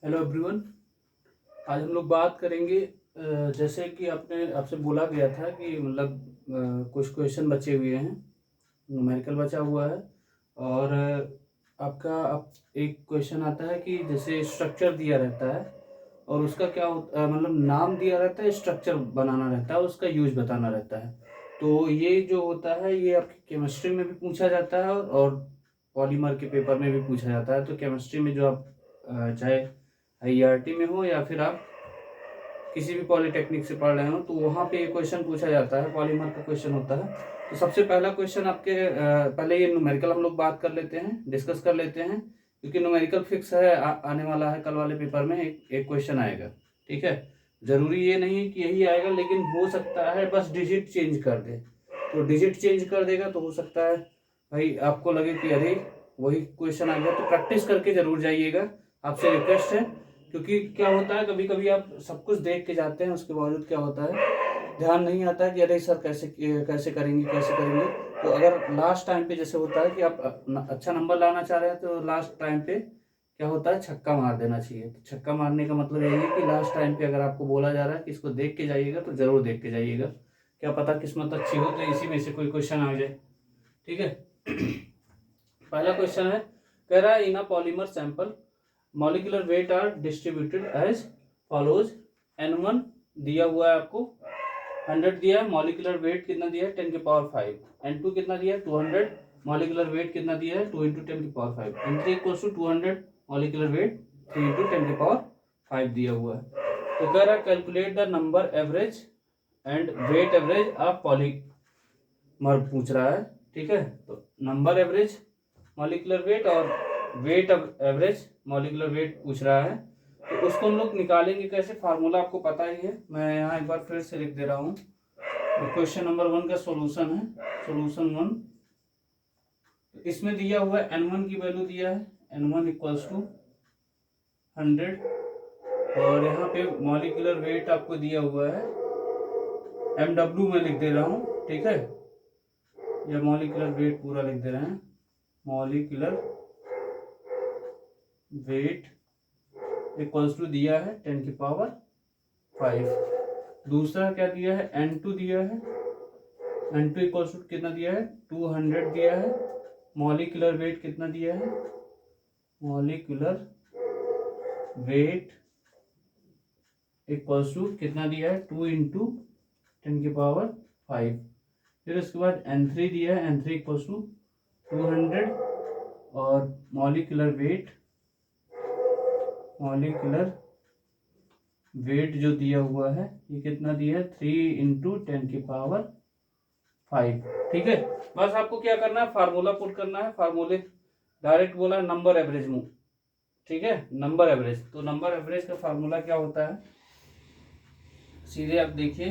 Hello everyone. आज हम लोग बात करेंगे जैसे कि आपने आपसे बोला गया था कि कुछ क्वेश्चन बचे हुए हैं, न्यूमेरिकल बचा हुआ है। और एक क्वेश्चन आता है कि जैसे स्ट्रक्चर दिया रहता है और उसका क्या होता नाम दिया रहता है, स्ट्रक्चर बनाना रहता है, उसका यूज बताना रहता है। तो ये जो होता है ये आपकी केमिस्ट्री में भी पूछा जाता है और पॉलीमर के पेपर में भी पूछा जाता है। तो केमिस्ट्री में जो आप चाहे आईआरटी में हो या फिर आप किसी भी पॉलिटेक्निक से पढ़ रहे हो तो वहाँ पे ये क्वेश्चन पूछा जाता है, पॉलीमर का क्वेश्चन होता है। तो सबसे पहला क्वेश्चन आपके पहले ये न्यूमेरिकल हम लोग बात कर लेते हैं, डिस्कस कर लेते हैं, क्योंकि न्यूमेरिकल फिक्स है, आने वाला है कल वाले पेपर में एक क्वेश्चन आएगा। ठीक है, जरूरी ये नहीं है कि यही आएगा, लेकिन हो सकता है बस डिजिट चेंज कर दे। तो डिजिट चेंज कर देगा तो हो सकता है भाई आपको लगे कि अरे वही क्वेश्चन आ गया। तो प्रैक्टिस करके जरूर जाइएगा, आपसे रिक्वेस्ट है। क्योंकि क्या होता है, कभी कभी आप सब कुछ देख के जाते हैं, उसके बावजूद क्या होता है ध्यान नहीं आता है कि अरे सर कैसे कैसे करेंगे कैसे करेंगे। तो अगर लास्ट टाइम पे जैसे होता है कि आप अच्छा नंबर लाना चाह रहे हैं तो लास्ट टाइम पे क्या होता है, छक्का मार देना चाहिए। तो छक्का मारने का मतलब यही है कि लास्ट टाइम पे अगर आपको बोला जा रहा है कि इसको देख के जाइएगा तो जरूर देख के जाइएगा। क्या पता किस्मत अच्छी हो तो इसी में से कोई क्वेश्चन आ जाए। ठीक है। पहला क्वेश्चन है, कह रहा है in a polymer sample molecular weight are distributed as follows. N1 दिया हुआ है आपको 100 दिया है, मॉलिक्यूलर वेट कितना दिया है 10⁵। N2 कितना दिया है 200, मॉलिक्यूलर वेट कितना दिया है 2 × 10⁵। N3 equals to 200, molecular weight 3 × 10⁵ दिया हुआ है। तो कह रहा है calculate the number average and weight average of polymer पूछ रहा है। ठीक है, तो नंबर एवरेज मॉलिक्यूलर वेट और वेट एवरेज मॉलिक्यूलर वेट पूछ रहा है। तो उसको हम लोग निकालेंगे कैसे, फार्मूला आपको पता ही है, मैं यहाँ एक बार फिर से लिख दे रहा हूँ। क्वेश्चन नंबर 1 का सॉल्यूशन है, सॉल्यूशन 1। इसमें दिया हुआ है N1 की वैल्यू दिया है, N1 इक्वल्स टू 100। और यहाँ पे मॉलिक्यूलर वेट आपको दिया हुआ है MW में लिख दे रहा हूँ। ठीक है, या मॉलिक्यूलर वेट पूरा लिख दे रहे हैं, मॉलिक्यूलर वेट इक्वल्स टू दिया है 10⁵। दूसरा क्या दिया है, N2 दिया है, N2 इक्वल्स टू कितना दिया है 200 दिया है। मॉलिक्यूलर वेट कितना दिया है, मॉलिक्यूलर वेट इक्वल्स टू कितना दिया है 2 × 10⁵। फिर उसके बाद N3 दिया है, N3 इक्वल्स टू 200। और मॉलिक्यूलर वेट जो दिया हुआ है ये कितना दिया है 3 × 10⁵। ठीक है, बस आपको क्या करना है, फार्मूला पुट करना है। फार्मूले डायरेक्ट बोला नंबर एवरेज में। ठीक है, नंबर एवरेज, तो नंबर एवरेज का फार्मूला क्या होता है, सीधे आप देखिए,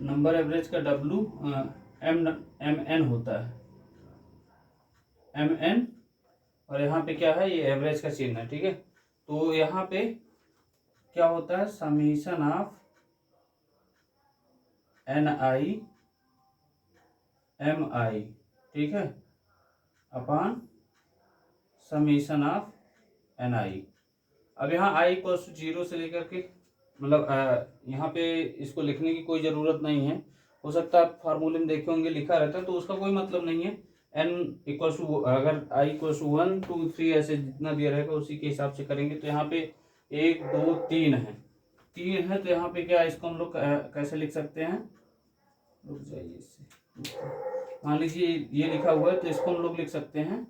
नंबर एवरेज का W MN होता है, MN। और यहाँ पे क्या है, ये एवरेज का चिन्ह है। ठीक है, तो यहाँ पे क्या होता है, समीशन ऑफ NI MI। ठीक है, अपॉन समीशन ऑफ NI। अब यहाँ I इक्वल्स टू 0 से लेकर के यहाँ पे इसको लिखने की कोई ज़रूरत नहीं है। हो सकता है आप फार्मूले में देखे होंगे लिखा रहता है, तो उसका कोई मतलब नहीं है। N इक्वल्स टू, अगर I इक्वल्स टू 1 2 3 ऐसे जितना दिया रहेगा उसी के हिसाब से करेंगे। तो यहाँ पे 1 2 3 है, 3 है, तो यहाँ पे क्या, इसको हम लोग कैसे लिख सकते हैं, रुक जाइए इससे, मान लीजिए ये लिखा हुआ है तो इसको हम लोग लिख सकते हैं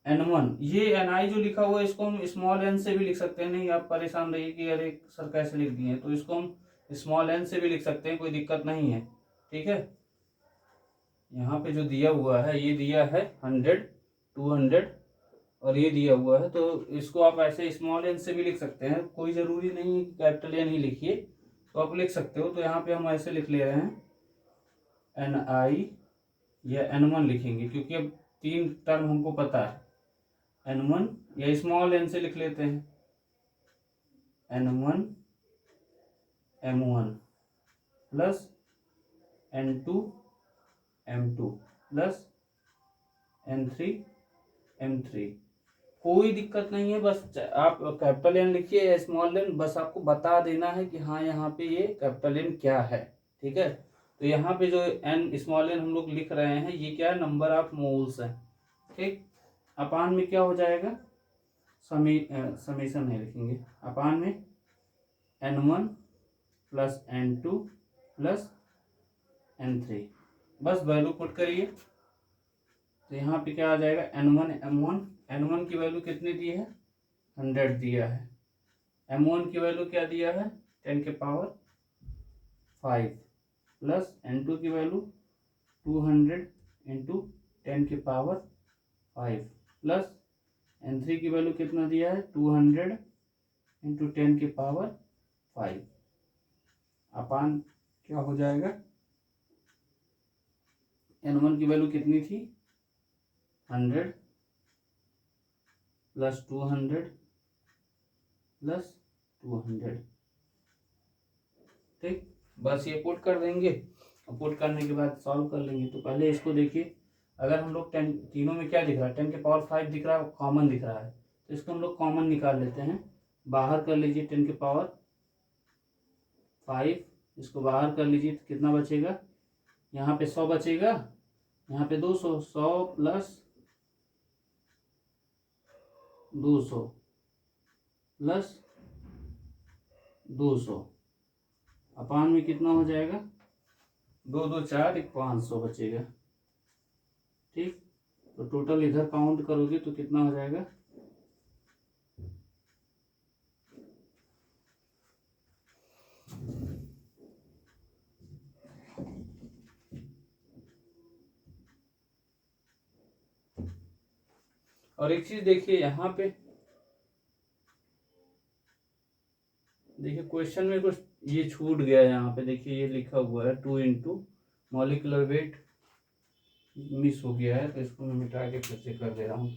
N1। ये NI जो लिखा हुआ है इसको हम स्मॉल n से भी लिख सकते हैं। नहीं आप परेशान रहिए कि अरे सर कैसे लिख दिए, तो इसको हम स्मॉल n से भी लिख सकते हैं, कोई दिक्कत नहीं है। ठीक है, यहाँ पे जो दिया हुआ है ये दिया है 100 200 और ये दिया हुआ है, तो इसको आप ऐसे स्मॉल n से भी लिख सकते हैं, कोई ज़रूरी नहीं है कैपिटल N ही लिखिए, तो आप लिख सकते हो। तो यहाँ पे हम ऐसे लिख ले रहे हैं NI या N1 लिखेंगे, क्योंकि अब 3 टर्म हमको पता है। N1 या स्मॉल n से लिख लेते हैं, N1 M1 plus N2 M2 plus N3 M3 कोई दिक्कत नहीं है, बस आप कैपिटल एन लिखिए या स्मॉल एन, बस आपको बता देना है कि हाँ यहाँ पे ये कैपिटल एन क्या है। ठीक है, तो यहाँ पे जो एन स्मॉल एन हम लोग लिख रहे हैं ये क्या है, नंबर ऑफ मोल्स है। ठीक, अपान में क्या हो जाएगा, समीशन नहीं लिखेंगे, अपान में N1 plus N2 plus N3, बस वैल्यू पुट करिए। तो यहाँ पे क्या आ जाएगा, N1 M1, N1 की वैल्यू कितनी दी है, 100 दिया है। M1 की वैल्यू क्या दिया है, 10 के पावर 5 प्लस N2 की वैल्यू 200 इंटू 10 के पावर 5 प्लस N3 की वैल्यू कितना दिया है, 200 इंटू 10 के पावर 5 अपान क्या हो जाएगा, N1 की वैल्यू कितनी थी, 100 प्लस 200 प्लस 200। ठीक, बस ये पुट कर देंगे, पुट करने के बाद सॉल्व कर लेंगे। तो पहले इसको देखिए, अगर हम लोग 10 तीनों में क्या दिख रहा है, 10 के पावर 5 दिख रहा है, कॉमन दिख रहा है, तो इसको हम लोग कॉमन निकाल लेते हैं। बाहर कर लीजिए 10 के पावर 5, इसको बाहर कर लीजिए तो कितना बचेगा, यहाँ पे 100 बचेगा, यहाँ पे 200, 100 प्लस 200 प्लस 200 अपान में कितना हो जाएगा, 2 2 4 एक 500 बचेगा। ठीक, तो टोटल इधर काउंट करोगे तो कितना हो जाएगा, और एक चीज देखिए यहाँ पे, देखिए क्वेश्चन में कुछ ये छूट गया है, यहाँ पे देखिए ये लिखा हुआ है 2 इंटू मॉलिकुलर वेट मिस हो गया है, तो इसको मैं मिटा के फिर से कर दे रहा हूँ।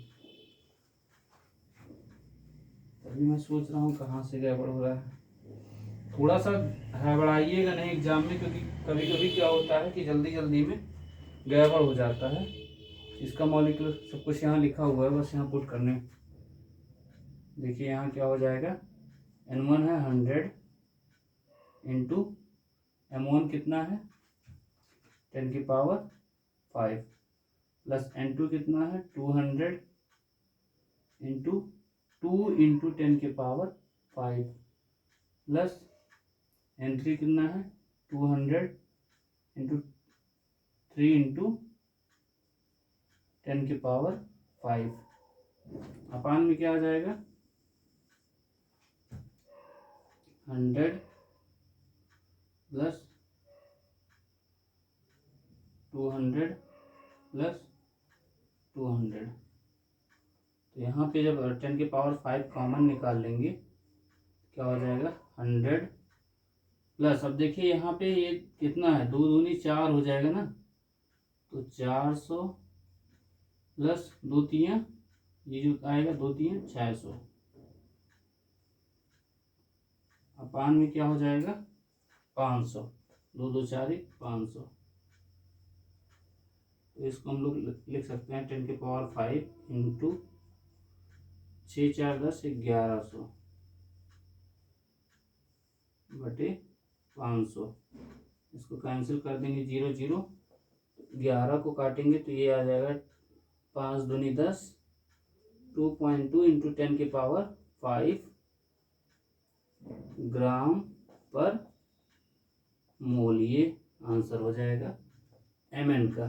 अभी मैं सोच रहा हूँ कहाँ से गड़बड़ हो रहा है, थोड़ा सा हड़बड़ाइएगा नहीं एग्जाम में, क्योंकि कभी कभी क्या होता है कि जल्दी जल्दी में गड़बड़ हो जाता है। इसका मॉलिक्यूलर सब कुछ यहाँ लिखा हुआ है, बस यहाँ पुट करने। देखिए यहाँ क्या हो जाएगा, N1 है 100 इंटू M1 कितना है 10 की पावर 5 प्लस N2 कितना है 200 इंटू 2 इंटू 10 की पावर 5 प्लस N3 कितना है 200 इंटू 3 इंटू 10 की पावर 5 अपान में क्या आ जाएगा, 100 प्लस 200 प्लस 200। तो यहाँ पे जब 10 की पावर 5 कॉमन निकाल लेंगे क्या हो जाएगा, 100 प्लस, अब देखिए यहाँ पे ये कितना है, 2 दूनी 4 हो जाएगा ना, तो 400 प्लस 2 तियाँ, ये जो आएगा 2 तियाँ 600 अपान में क्या हो जाएगा 500, 2 2 4 500। तो इसको हम लोग लिख सकते हैं 10 की पावर 5 इंटू 6 4 10 1100 बटे 500। इसको कैंसिल कर देंगे 0 0, 11 को काटेंगे तो ये आ जाएगा 5 दूनी 10, 2.2 इंटू 10 की पावर 5 ग्राम पर मोल, ये आंसर हो जाएगा Mn का।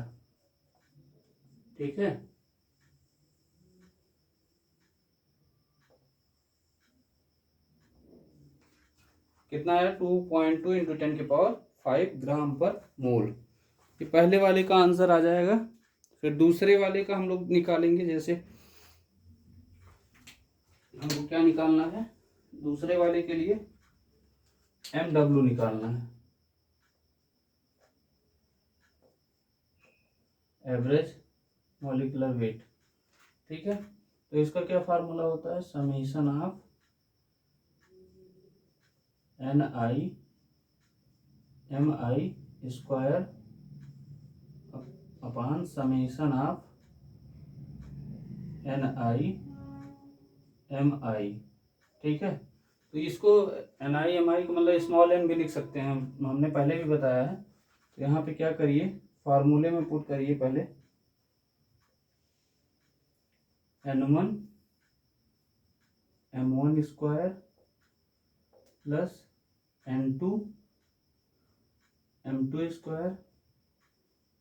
ठीक है, कितना है 2.2 इंटू 10 की पावर 5 ग्राम पर मोल। ये पहले वाले का आंसर आ जाएगा। फिर दूसरे वाले का हम लोग निकालेंगे, जैसे हमको क्या निकालना है, दूसरे वाले के लिए MW निकालना है, एवरेज मॉलिक्यूलर वेट। ठीक है, तो इसका क्या फार्मूला होता है, summation of NI square upon summation of NI MI, ठीक है। तो इसको NI MI को मतलब स्मॉल n भी लिख सकते हैं, हमने पहले भी बताया है। तो यहाँ पे क्या करिए, फार्मूले में पुट करिए पहले N1 M1 square plus N2 M2 square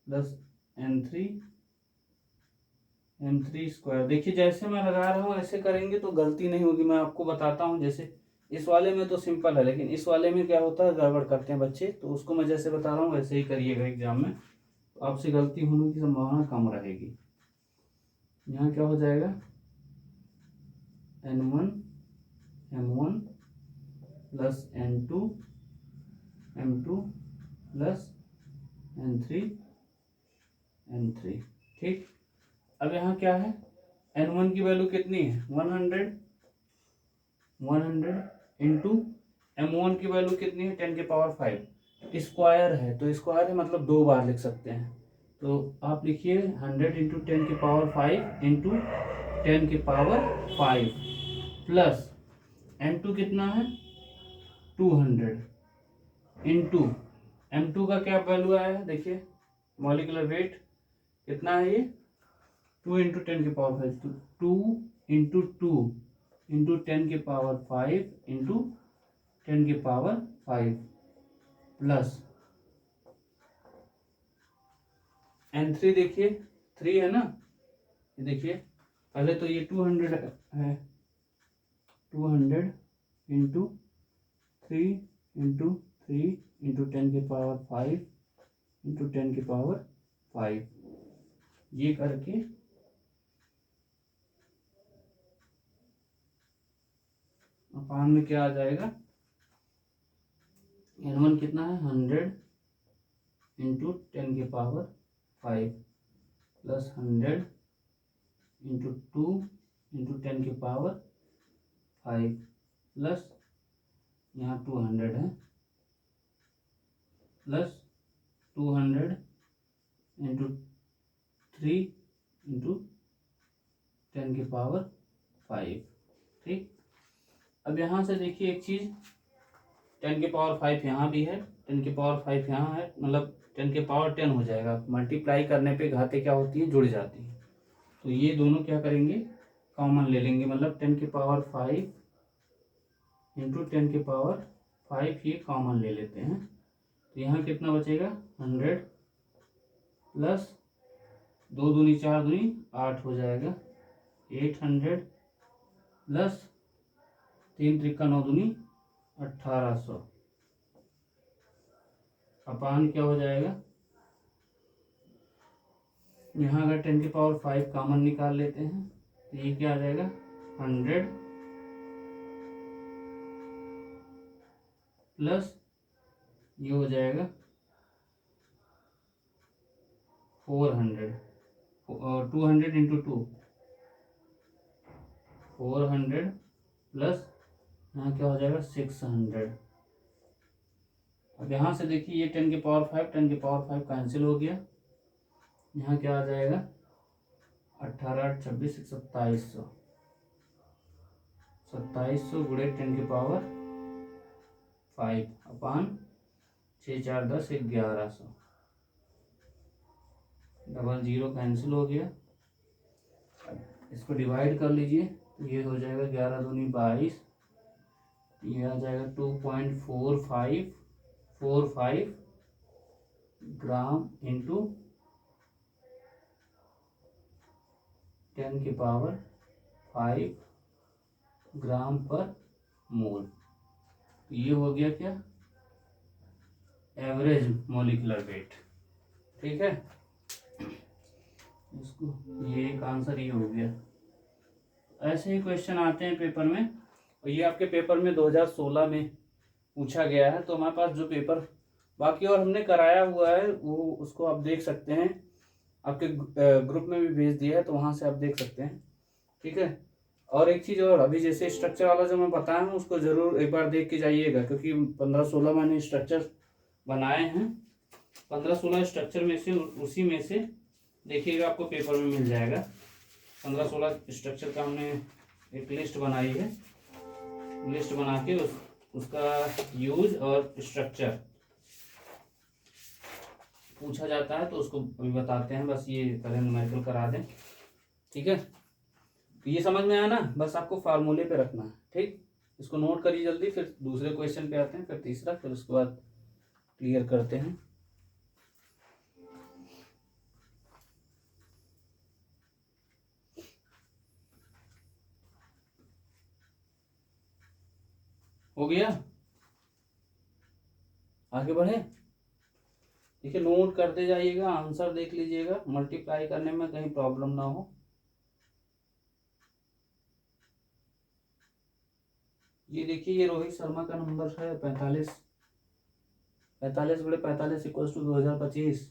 plus N3 M3 square. देखिए जैसे मैं लगा रहा हूँ ऐसे करेंगे तो गलती नहीं होगी, मैं आपको बताता हूँ। जैसे इस वाले में तो सिंपल है, लेकिन इस वाले में क्या होता है, गड़बड़ करते हैं बच्चे, तो उसको मैं जैसे बता रहा हूँ वैसे ही करिएगा एग्जाम में, तो आपसे गलती होने की संभावना कम रहेगी। यहाँ क्या हो जाएगा, N1 M1 plus N2 M2 plus N3 M3, ठीक। अब यहाँ क्या है, N1 की वैल्यू कितनी है, 100 इंटू M1 की वैल्यू कितनी है, 10 के पावर 5, स्क्वायर है तो स्क्वायर है मतलब 2 बार लिख सकते हैं। तो आप लिखिए 100 इंटू 10 के पावर 5 इंटू 10 के पावर 5 प्लस M2 कितना है 200 इंटू M2 का क्या वैल्यू आया है, देखिए मॉलिक्यूलर वेट कितना है, ये 2 इंटू 10 के पावर 5, तो 2 इंटू 2 इंटू 10 के पावर 5 इंटू 10 के पावर 5 प्लस N3, देखिए 3 है ना, ये देखिए पहले तो ये 200 है, 200 इंटू 3 इंटू 3 इंटू 10 के पावर 5 इंटू 10 के पावर 5, ये करके अपान में क्या आ जाएगा, N1 कितना है 100 इंटू 10 के पावर 5 प्लस 100 इंटू 2 इंटू 10 के पावर 5 प्लस यहाँ 200 है प्लस 200 इंटू 3 इंटू 10 के पावर 5, ठीक। अब यहाँ से देखिए एक चीज़, 10 के पावर 5 यहाँ भी है, 10 के पावर 5 यहाँ है, मतलब 10 के पावर 10 हो जाएगा। मल्टीप्लाई करने पे घाते क्या होती है, जुड़ जाती है। तो ये दोनों क्या करेंगे, कॉमन ले लेंगे, मतलब 10 के पावर 5 इंटू 10 के पावर 5 ये कॉमन ले लेते हैं। तो यहाँ कितना बचेगा 100 प्लस 2 दूनी 4 दूनी 8 हो जाएगा, 800 प्लस 3 त्रिका 9 दूनी 1800 अपान क्या हो जाएगा, यहाँ अगर 10 के पावर 5 कॉमन निकाल लेते हैं तो ये क्या आ जाएगा 100 प्लस ये हो जाएगा 400 और 200 इंटू 2 400 प्लस यहाँ क्या हो जाएगा 600। अब यहाँ से देखिए ये 10 के पावर 5 10 के पावर 5 कैंसिल हो गया, यहाँ क्या आ जाएगा 18 26 2700, 2700 गुणे 10 के पावर 5 अपान 6 4 10 1100, डबल जीरो कैंसिल हो गया। इसको डिवाइड कर लीजिए तो ये हो जाएगा 11 दूनी 22, ये आ जाएगा 2.4545 ग्राम इंटू 10 के पावर 5 ग्राम पर मोल। तो ये हो गया क्या, एवरेज मॉलिक्यूलर वेट, ठीक है। इसको ये एक आंसर ये हो गया। ऐसे ही क्वेश्चन आते हैं पेपर में, और ये आपके पेपर में 2016 में पूछा गया है। तो हमारे पास जो पेपर बाकी और हमने कराया हुआ है वो उसको आप देख सकते हैं, आपके ग्रुप में भी भेज दिया है तो वहाँ से आप देख सकते हैं, ठीक है। और एक चीज़ और, अभी जैसे स्ट्रक्चर वाला जो मैं बताया हूँ उसको ज़रूर एक बार देख के जाइएगा, क्योंकि 15-16 मैंने स्ट्रक्चर बनाए हैं, 15-16 स्ट्रक्चर में से उसी में से देखिएगा आपको पेपर में मिल जाएगा। 15-16 स्ट्रक्चर का हमने एक लिस्ट बनाई है, लिस्ट बना के उसका यूज और स्ट्रक्चर पूछा जाता है तो उसको अभी बताते हैं। बस ये पहले न्यूमेरिकल करा दें, ठीक है। तो ये समझ में आया ना, बस आपको फार्मूले पे रखना है, ठीक। इसको नोट करिए जल्दी, फिर दूसरे क्वेश्चन पे आते हैं, फिर तीसरा, फिर उसके बाद क्लियर करते हैं। हो गया, आगे बढ़े। देखिए नोट करते जाइएगा, आंसर देख लीजिएगा, मल्टीप्लाई करने में कहीं प्रॉब्लम ना हो। ये देखिए, ये रोहित शर्मा का नंबर है 45, 45 बड़े 45 इक्वल टू 2025।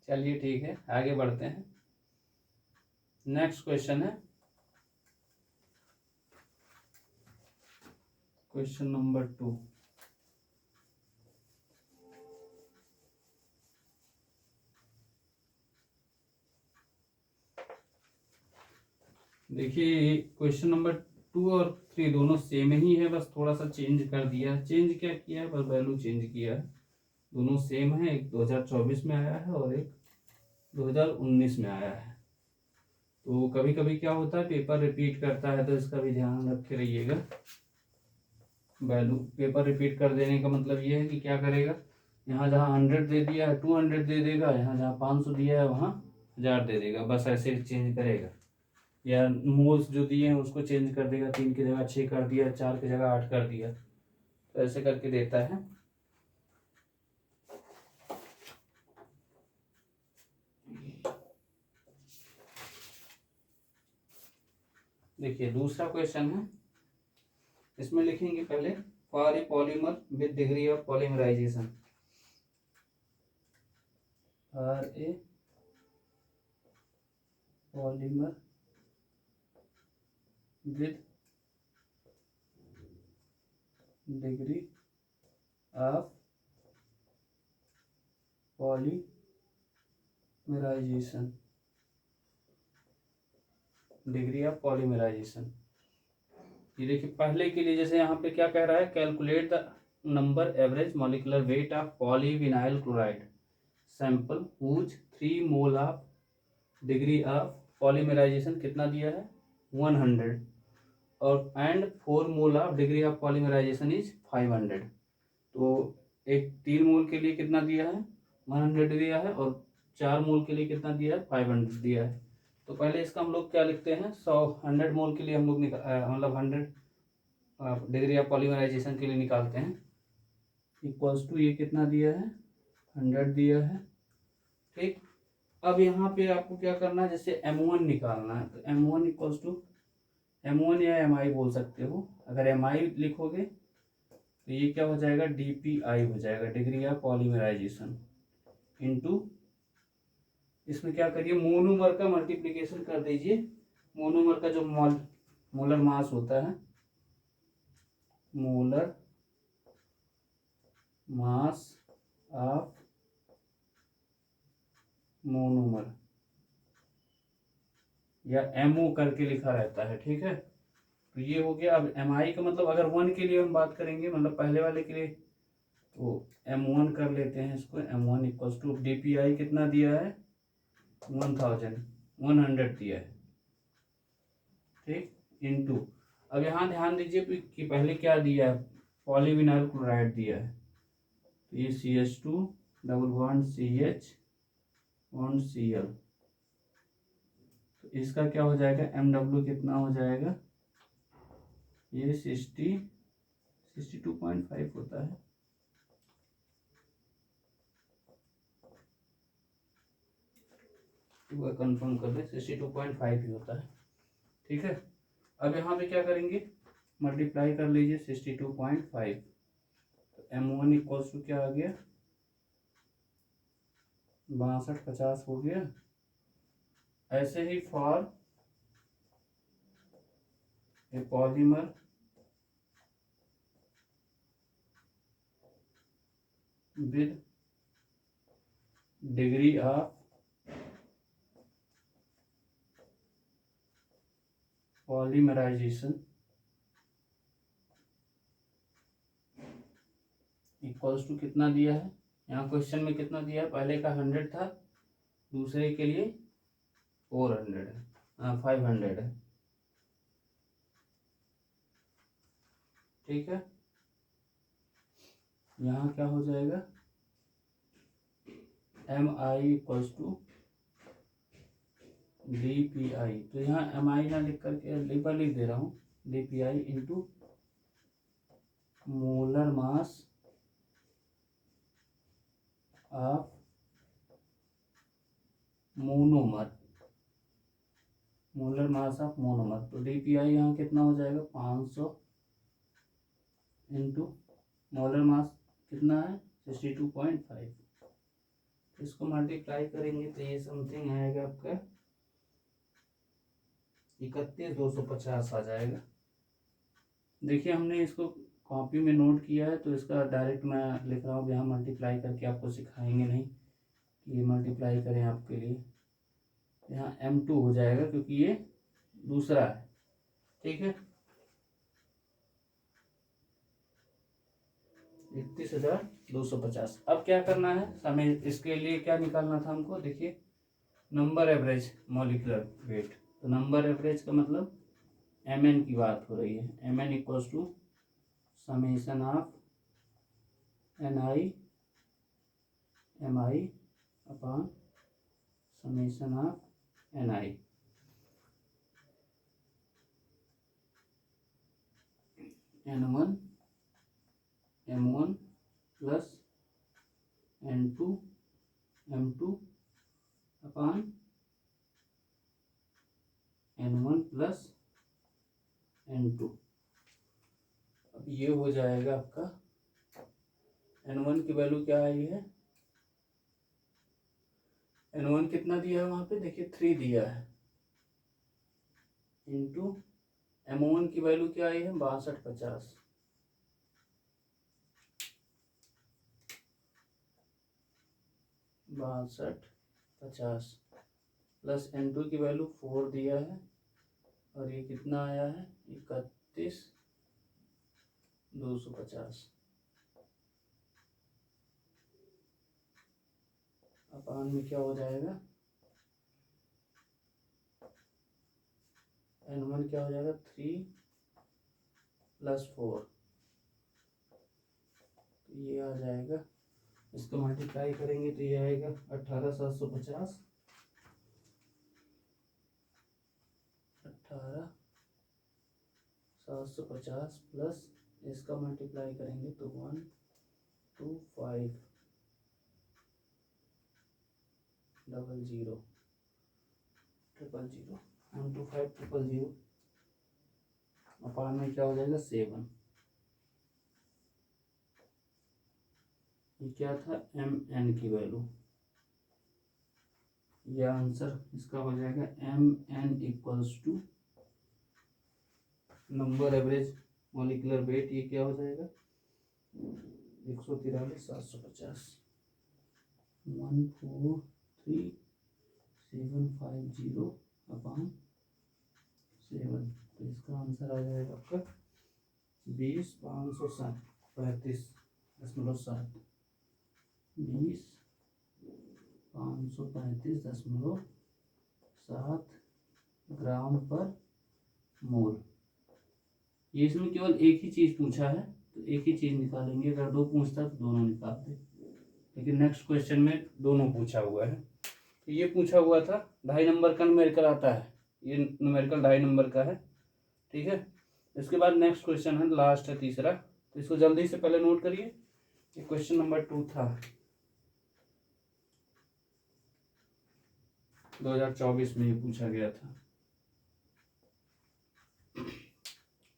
चलिए ठीक है, आगे बढ़ते हैं। नेक्स्ट क्वेश्चन है क्वेश्चन नंबर 2। देखिए क्वेश्चन नंबर 2 और 3 दोनों सेम ही है, बस थोड़ा सा चेंज कर दिया है। चेंज क्या किया है, बस वैल्यू चेंज किया है। दोनों सेम है, एक 2024 में आया है और एक 2019 में आया है। तो कभी कभी क्या होता है, पेपर रिपीट करता है, तो इसका भी ध्यान रखे रहिएगा। वैल्यू पेपर रिपीट कर देने का मतलब ये है कि क्या करेगा, यहाँ जहाँ 100 दे दिया है 200 दे देगा, यहाँ जहाँ 500 दिया है वहाँ 1000 दे देगा, बस ऐसे चेंज करेगा। या मोल्स जो दिए हैं उसको चेंज कर देगा, 3 की जगह 6 कर दिया, 4 की जगह 8 कर दिया, तो ऐसे करके देता है। देखिए दूसरा क्वेश्चन है, इसमें लिखेंगे पहले for a polymer with degree of polymerization. For a polymer with degree of polymerization, degree of polymerization. ये देखिए पहले के लिए, जैसे यहाँ पे क्या कह रहा है, calculate the number average molecular weight of polyvinyl chloride sample whose 3 mole of degree of polymerization कितना दिया है 100, और and 4 mole of degree of polymerization is 500। तो एक 3 मोल के लिए कितना दिया है 100 दिया है, और 4 मोल के लिए कितना दिया है 500 दिया है। तो पहले इसका हम लोग क्या लिखते हैं, 100 मोल के लिए हम लोग मतलब 100 डिग्री ऑफ पॉलीमराइजेशन के लिए निकालते हैं, इक्वल्स टू ये कितना दिया है 100 दिया है, ठीक। अब यहाँ पे आपको क्या करना है, जैसे M1 निकालना है, तो M1 इक्वल्स टू M1 या MI बोल सकते हो। अगर MI लिखोगे तो ये क्या हो जाएगा DPI हो जाएगा, डिग्री ऑफ पॉलीमराइजेशन, इनटू इसमें क्या करिए मोनोमर का मल्टीप्लिकेशन कर दीजिए। मोनोमर का जो मोलर मास होता है, मोलर मास ऑफ मोनोमर, या MO करके लिखा रहता है, ठीक है। तो ये हो गया। अब MI का मतलब अगर 1 के लिए हम बात करेंगे, मतलब पहले वाले के लिए, तो M1 कर लेते हैं इसको। M1 इक्वल्स टू DPI कितना दिया है 100 दिया है, ठीक, इनटू। अब यहाँ ध्यान दीजिए कि पहले क्या दिया है, पॉलीविनाइल क्लोराइड दिया है, तो ये CH2 double bond CH bond Cl, तो इसका क्या हो जाएगा MW कितना हो जाएगा, ये 62.5 होता है। कंफर्म कर ले, 62.5 ही होता है, ठीक है। अब यहाँ पे क्या करेंगे, मल्टीप्लाई कर लीजिए 62.5, तो M1 इक्वल्स टू क्या आ गया 6250 हो गया। ऐसे ही for a polymer with degree of polymerization equals to कितना दिया है, यहाँ क्वेश्चन में कितना दिया है, पहले का 100 था, दूसरे के लिए 400 है, 500 है, ठीक है। यहाँ क्या हो जाएगा, MI इक्वल्स टू DPI, तो यहाँ MI ना लिख करके लिख दे रहा हूँ, DPI into molar mass of monomer, molar mass of monomer. तो DPI यहाँ कितना हो जाएगा 500 इंटू मोलर मास कितना है 62.5, इसको मल्टीप्लाई करेंगे तो ये समथिंग आएगा आपका 31,250 आ जाएगा। देखिए हमने इसको कॉपी में नोट किया है, तो इसका डायरेक्ट मैं लिख रहा हूँ, यहाँ मल्टीप्लाई करके आपको सिखाएंगे नहीं कि ये मल्टीप्लाई करें आपके लिए। यहाँ M2 हो जाएगा क्योंकि ये दूसरा है, ठीक है। 31,250। अब क्या करना है हमें, इसके लिए क्या निकालना था हमको, देखिए नंबर एवरेज मॉलिक्यूलर वेट। तो नंबर एवरेज का मतलब Mn की बात हो रही है, Mn equals to summation of Ni Mi upon summation of Ni। N1 M1 plus N2 M2 upon N1 plus N2। अब ये हो जाएगा आपका, N1 की वैल्यू क्या आई है, N1 कितना दिया है वहाँ पे, देखिए 3 दिया है, इंटू M1 की वैल्यू क्या आई है 6250, प्लस N2 की वैल्यू 4 दिया है, और ये कितना आया है 31,250 अपान में क्या हो जाएगा, N1 क्या हो जाएगा 3 + 4, तो ये आ जाएगा, इसको मल्टीप्लाई करेंगे तो ये आएगा 18,750, 18,750 प्लस इसका मल्टीप्लाई करेंगे तो 125,000,000 125,000 अपान में क्या हो जाएगा 7। ये क्या था Mn की वैल्यू, ये आंसर इसका हो जाएगा Mn equals to number average molecular weight, ये क्या हो जाएगा 143,750 143,750 अपान 7, तो इसका आंसर आ जाएगा आपका 20,535.7 20,535.7 ग्राम पर मोल। ये इसमें केवल एक ही चीज़ पूछा है तो एक ही चीज़ निकालेंगे, अगर 2 पूछता तो दोनों निकालते, लेकिन नेक्स्ट क्वेश्चन में दोनों पूछा हुआ है। तो ये पूछा हुआ था 2.5 नंबर का न्यूमेरिकल आता है, ये न्यूमेरिकल 2.5 नंबर का है, ठीक है। इसके बाद नेक्स्ट क्वेश्चन है, लास्ट है तीसरा, तो इसको जल्दी से पहले नोट करिए। ये क्वेश्चन नंबर 2 था, 2024 में ये पूछा गया था,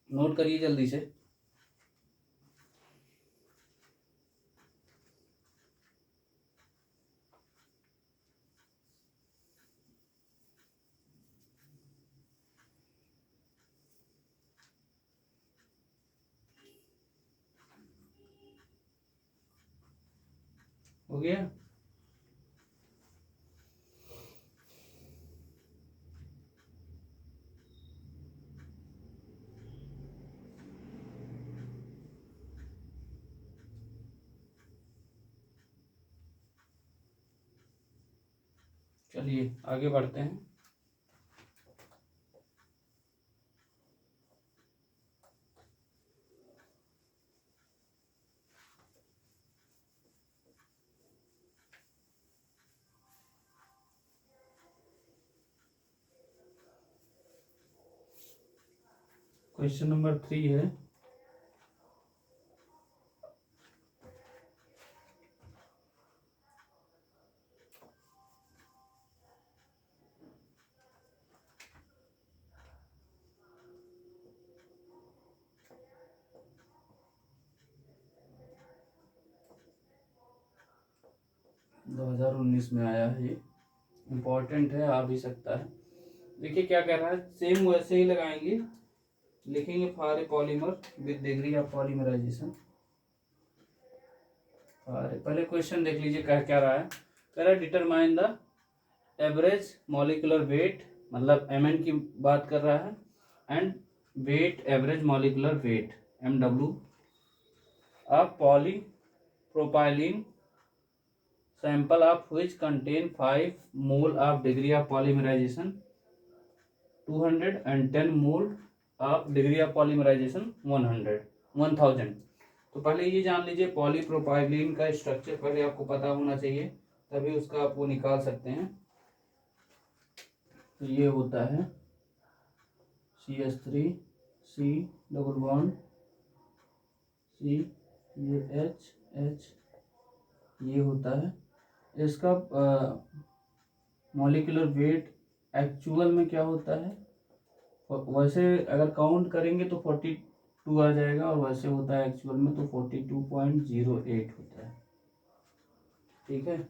नोट करिए जल्दी से। हो गया, चलिए आगे बढ़ते हैं। क्वेश्चन नंबर 3 है, दो 2019 में आया है, ये इम्पोर्टेंट है, आ भी सकता है। देखिए क्या कह रहा है, सेम वैसे ही लगाएंगे, लिखेंगे for a polymer with degree of polymerization. पहले क्वेश्चन देख लीजिए कह क्या रहा है। कह रहा है determine the average molecular weight, मतलब mn की बात कर रहा है, and weight average molecular weight MW of polypropylene sample of which contain 5 mole of degree of polymerization 200 and 10 mole of degree of polymerization 1000। तो पहले ये जान लीजिए पॉलीप्रोपाइलीन का स्ट्रक्चर पहले आपको पता होना चाहिए, तभी उसका आप वो निकाल सकते हैं। तो ये होता है CH3 C double bond C, ये H ये होता है। इसका मॉलिक्यूलर वेट एक्चुअल में क्या होता है, वैसे अगर काउंट करेंगे तो 42 आ जाएगा, और वैसे होता है एक्चुअल में तो 42.08 होता है। ठीक है,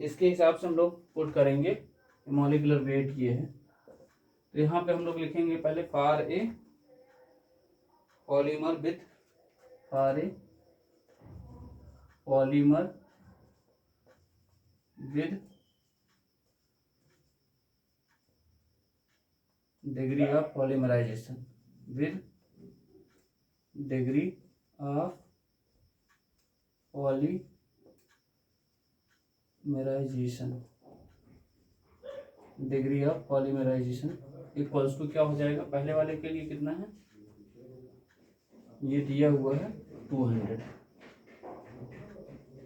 इसके हिसाब से हम लोग पुट करेंगे, मॉलिक्यूलर वेट ये है। तो यहाँ पे हम लोग लिखेंगे पहले for a polymer with, for a polymer with degree of polymerization, with degree of polymerization, degree of polymerization equals to क्या हो जाएगा, पहले वाले के लिए कितना है, ये दिया हुआ है 200।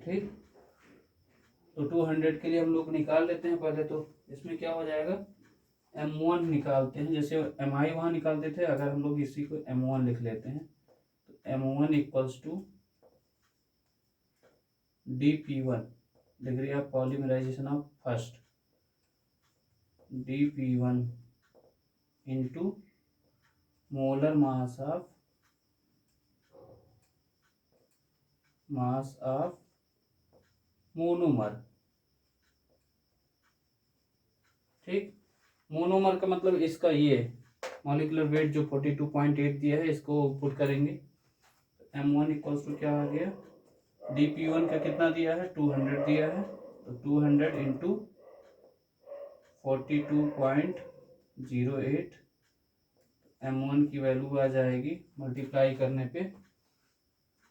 ठीक, तो 200 के लिए हम लोग निकाल लेते हैं पहले। तो इसमें क्या हो जाएगा, M1 निकालते हैं, जैसे MI वहाँ निकालते थे, अगर हम लोग इसी को M1 लिख लेते हैं तो M1 equals to DP1 degree of polymerization of first, DP1 into molar mass of monomer. ठीक, मोनोमर का मतलब इसका ये मॉलिक्यूलर वेट जो 42.8 दिया है, इसको पुट करेंगे। M1 इक्वल्स टू क्या आ गया, DP1 का कितना दिया है, 200 दिया है, तो 200 इंटू 42.08, M1 की वैल्यू आ जाएगी मल्टीप्लाई करने पे,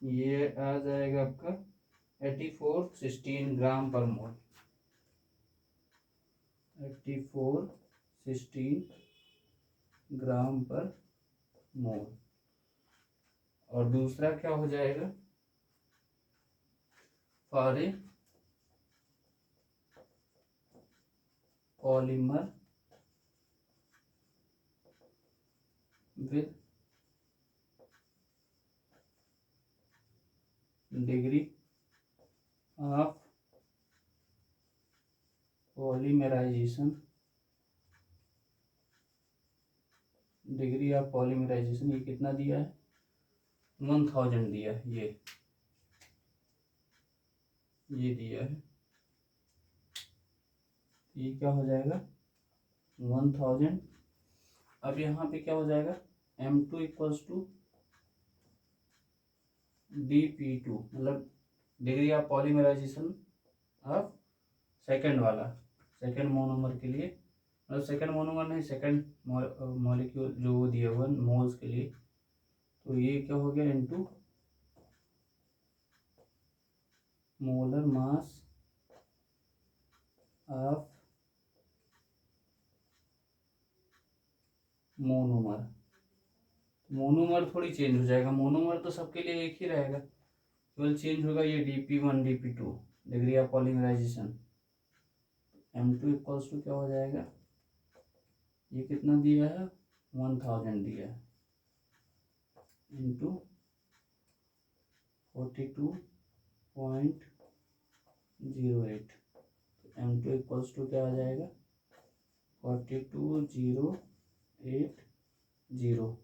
ये आ जाएगा आपका 8416 ग्राम पर मोल, 8416 ग्राम पर मोल। और दूसरा क्या हो जाएगा, for a polymer with degree of polymerization, degree of polymerization ये कितना दिया है, 1000 दिया है, ये दिया है। ये क्या हो जाएगा 1000। अब यहाँ पे क्या हो जाएगा, M2 इक्वल्स टू DP2, मतलब degree of polymerization of second वाला, सेकेंड मोनोमर के लिए, मतलब सेकेंड मोनोमर नहीं, सेकेंड मॉलिक्यूल जो दिया हुआ मोल्स के लिए। तो ये क्या हो गया, into molar mass of monomer. Monomer थोड़ी चेंज हो जाएगा, मोनोमर तो सबके लिए एक ही रहेगा, केवल चेंज होगा ये dp1 dp2 degree of polymerization. M2 equals to क्या हो जाएगा, ये कितना दिया है 1000 दिया है इंटू 42.08। तो M2 इक्वल्स टू क्या आ जाएगा 42,080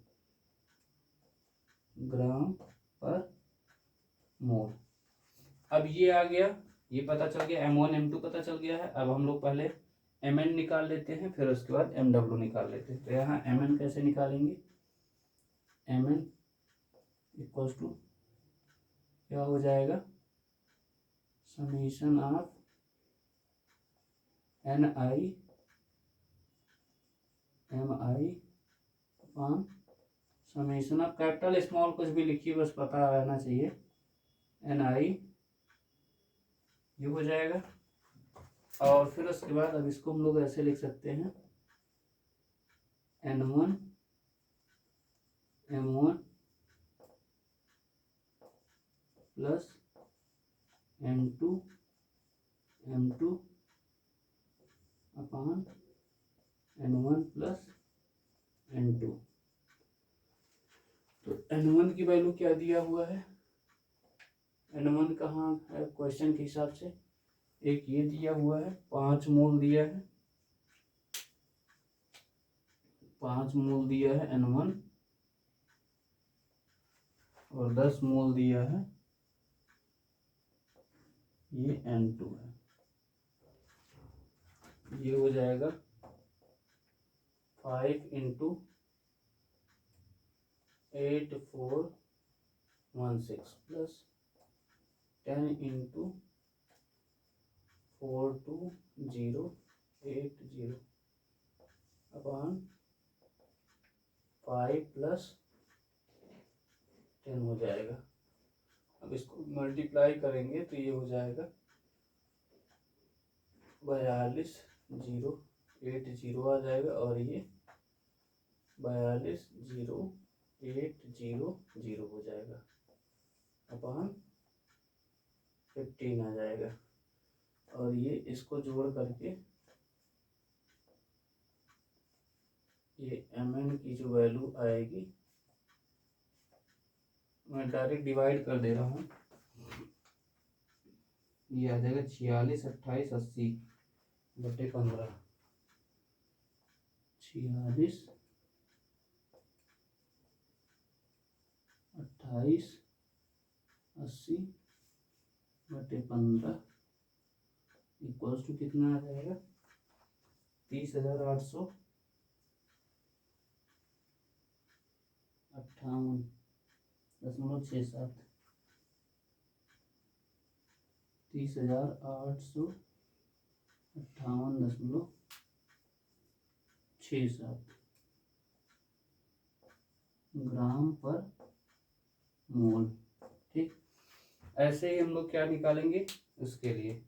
ग्राम पर मोल। अब ये आ गया, ये पता चल गया, M1 M2 पता चल गया है। अब हम लोग पहले Mn निकाल लेते हैं, फिर उसके बाद Mw निकाल लेते हैं। तो यहाँ Mn कैसे निकालेंगे, Mn इक्वल्स टू क्या हो जाएगा, summation of Ni Mi upon summation of capital small कुछ भी लिखिए, बस पता रहना चाहिए, Ni ये हो जाएगा। और फिर उसके बाद अब इसको हम लोग ऐसे लिख सकते हैं N1 M1 plus M2 M2 upon N1 plus N2। तो N1 की वैल्यू क्या दिया हुआ है, N1 कहाँ है क्वेश्चन के हिसाब से, एक ये दिया हुआ है 5 मोल दिया है, 5 मोल दिया है N1 और 10 मोल दिया है ये N2 है। ये हो जाएगा 5 into 8416 plus 10 into 42080 upon 5 plus 10 हो जाएगा। अब इसको मल्टीप्लाई करेंगे तो ये हो जाएगा 42080 आ जाएगा, और ये 42080 हो जाएगा अपॉन 15 आ जाएगा। और ये इसको जोड़ करके ये Mn की जो वैल्यू आएगी, मैं डायरेक्ट डिवाइड कर दे रहा हूँ, ये आ जाएगा 462880 बटे 15, 462880 बटे 15 इक्वल्स टू कितना आ जाएगा 30,858.67, 30,858.67 ग्राम पर मोल। ठीक, ऐसे ही हम लोग क्या निकालेंगे इसके लिए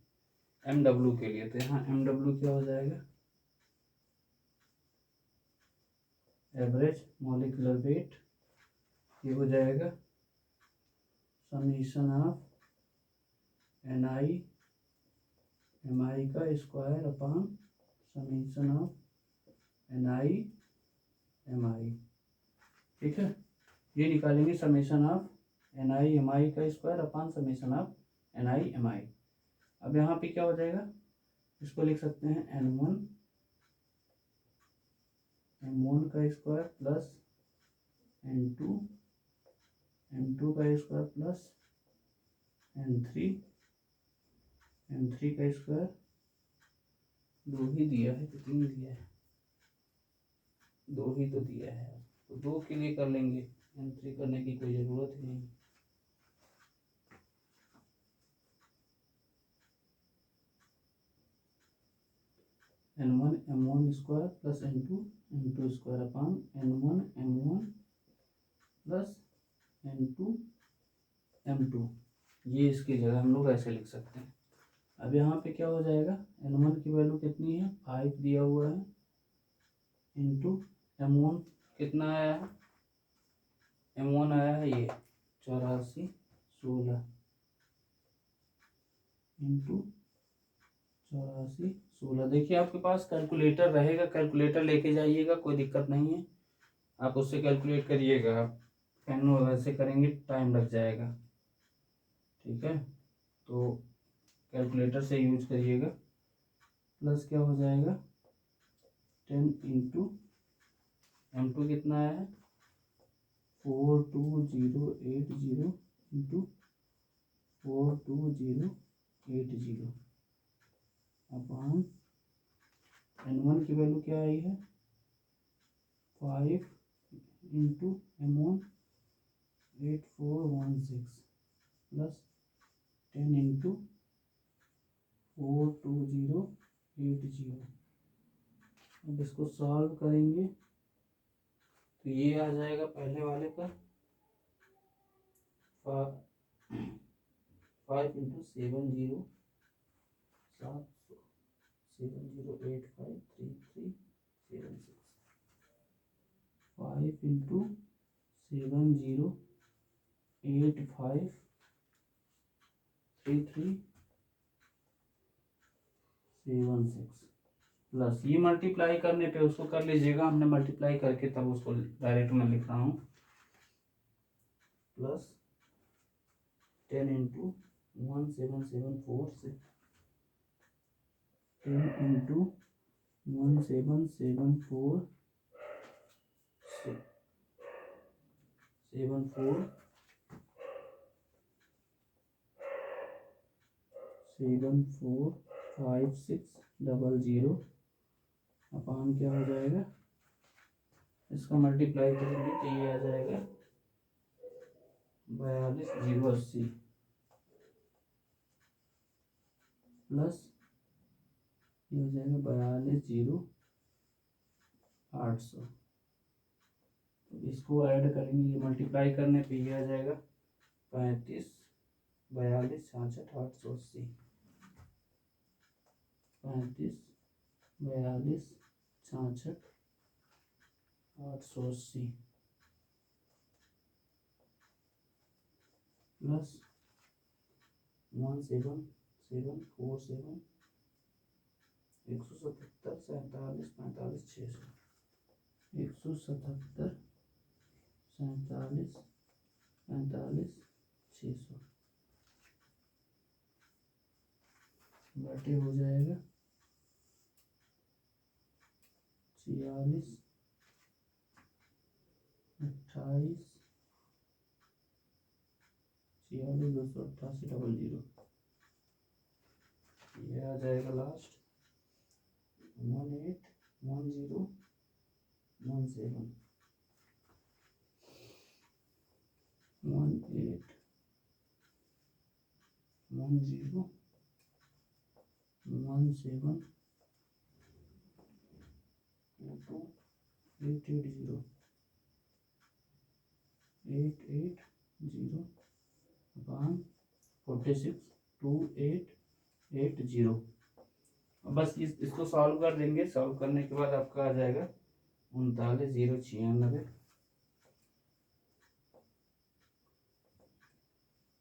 MW के लिए। तो यहाँ MW क्या हो जाएगा, एवरेज मॉलिक्यूलर वेट, ये हो जाएगा समीशन ऑफ Ni Mi का square upon summation of Ni Mi। ठीक है, ये निकालेंगे समीशन ऑफ Ni Mi का square upon summation of Ni Mi। अब यहाँ पे क्या हो जाएगा, इसको लिख सकते हैं M1 का स्क्वायर प्लस M2 का स्क्वायर प्लस M3 का स्क्वायर, 2 ही दिया है कि 3 दिया है, 2 ही तो दिया है, तो 2 के लिए कर लेंगे, M3 करने की कोई ज़रूरत ही नहीं। N1 M1 square plus N2 square upon N1 M1 plus N2 M2। ये इसकी जगह हम लोग ऐसे लिख सकते हैं, अब यहाँ पे क्या हो जाएगा, N1 की वैल्यू कितनी है 5 दिया हुआ है, इंटू M1 कितना आया है, M1 आया है ये 8416 इंटू 8416। देखिए आपके पास कैलकुलेटर रहेगा, कैलकुलेटर लेके जाइएगा, कोई दिक्कत नहीं है, आप उससे कैलकुलेट करिएगा। आप पेन वैसे करेंगे टाइम लग जाएगा, ठीक है, तो कैलकुलेटर से यूज करिएगा। प्लस क्या हो जाएगा 10 इंटू M2 कितना है 42080 इंटू 42080 अपॉन N1 की वैल्यू क्या आई है 5 इंटू M1 8416 प्लस 10 इंटू 42080। अब इसको सॉल्व करेंगे तो ये आ जाएगा पहले वाले का 5 इंटू 70853376 5 इंटू 70853376 प्लस ये मल्टीप्लाई करने पे उसको कर लीजिएगा, हमने मल्टीप्लाई करके तब उसको डायरेक्ट में लिख रहा हूँ, प्लस 10 इंटू 1774 से 10 इंटू 1774 745600 अपान क्या हो जाएगा, इसका मल्टीप्लाई करेंगे तो ये आ जाएगा 42080 प्लस ये हो जाएगा 42800। तो इसको ऐड करेंगे, ये मल्टीप्लाई करने पे ये आ जाएगा 35 42 66 880 35 42 66 880 प्लस 1747 177 47 45 600 177 47 45 600 बटे हो जाएगा 46 28 46 288 00। ये आ जाएगा लास्ट 181017 181017 880 अपान 46 2880। बस इसको सॉल्व कर देंगे, सॉल्व करने के बाद आपका आ जाएगा 39096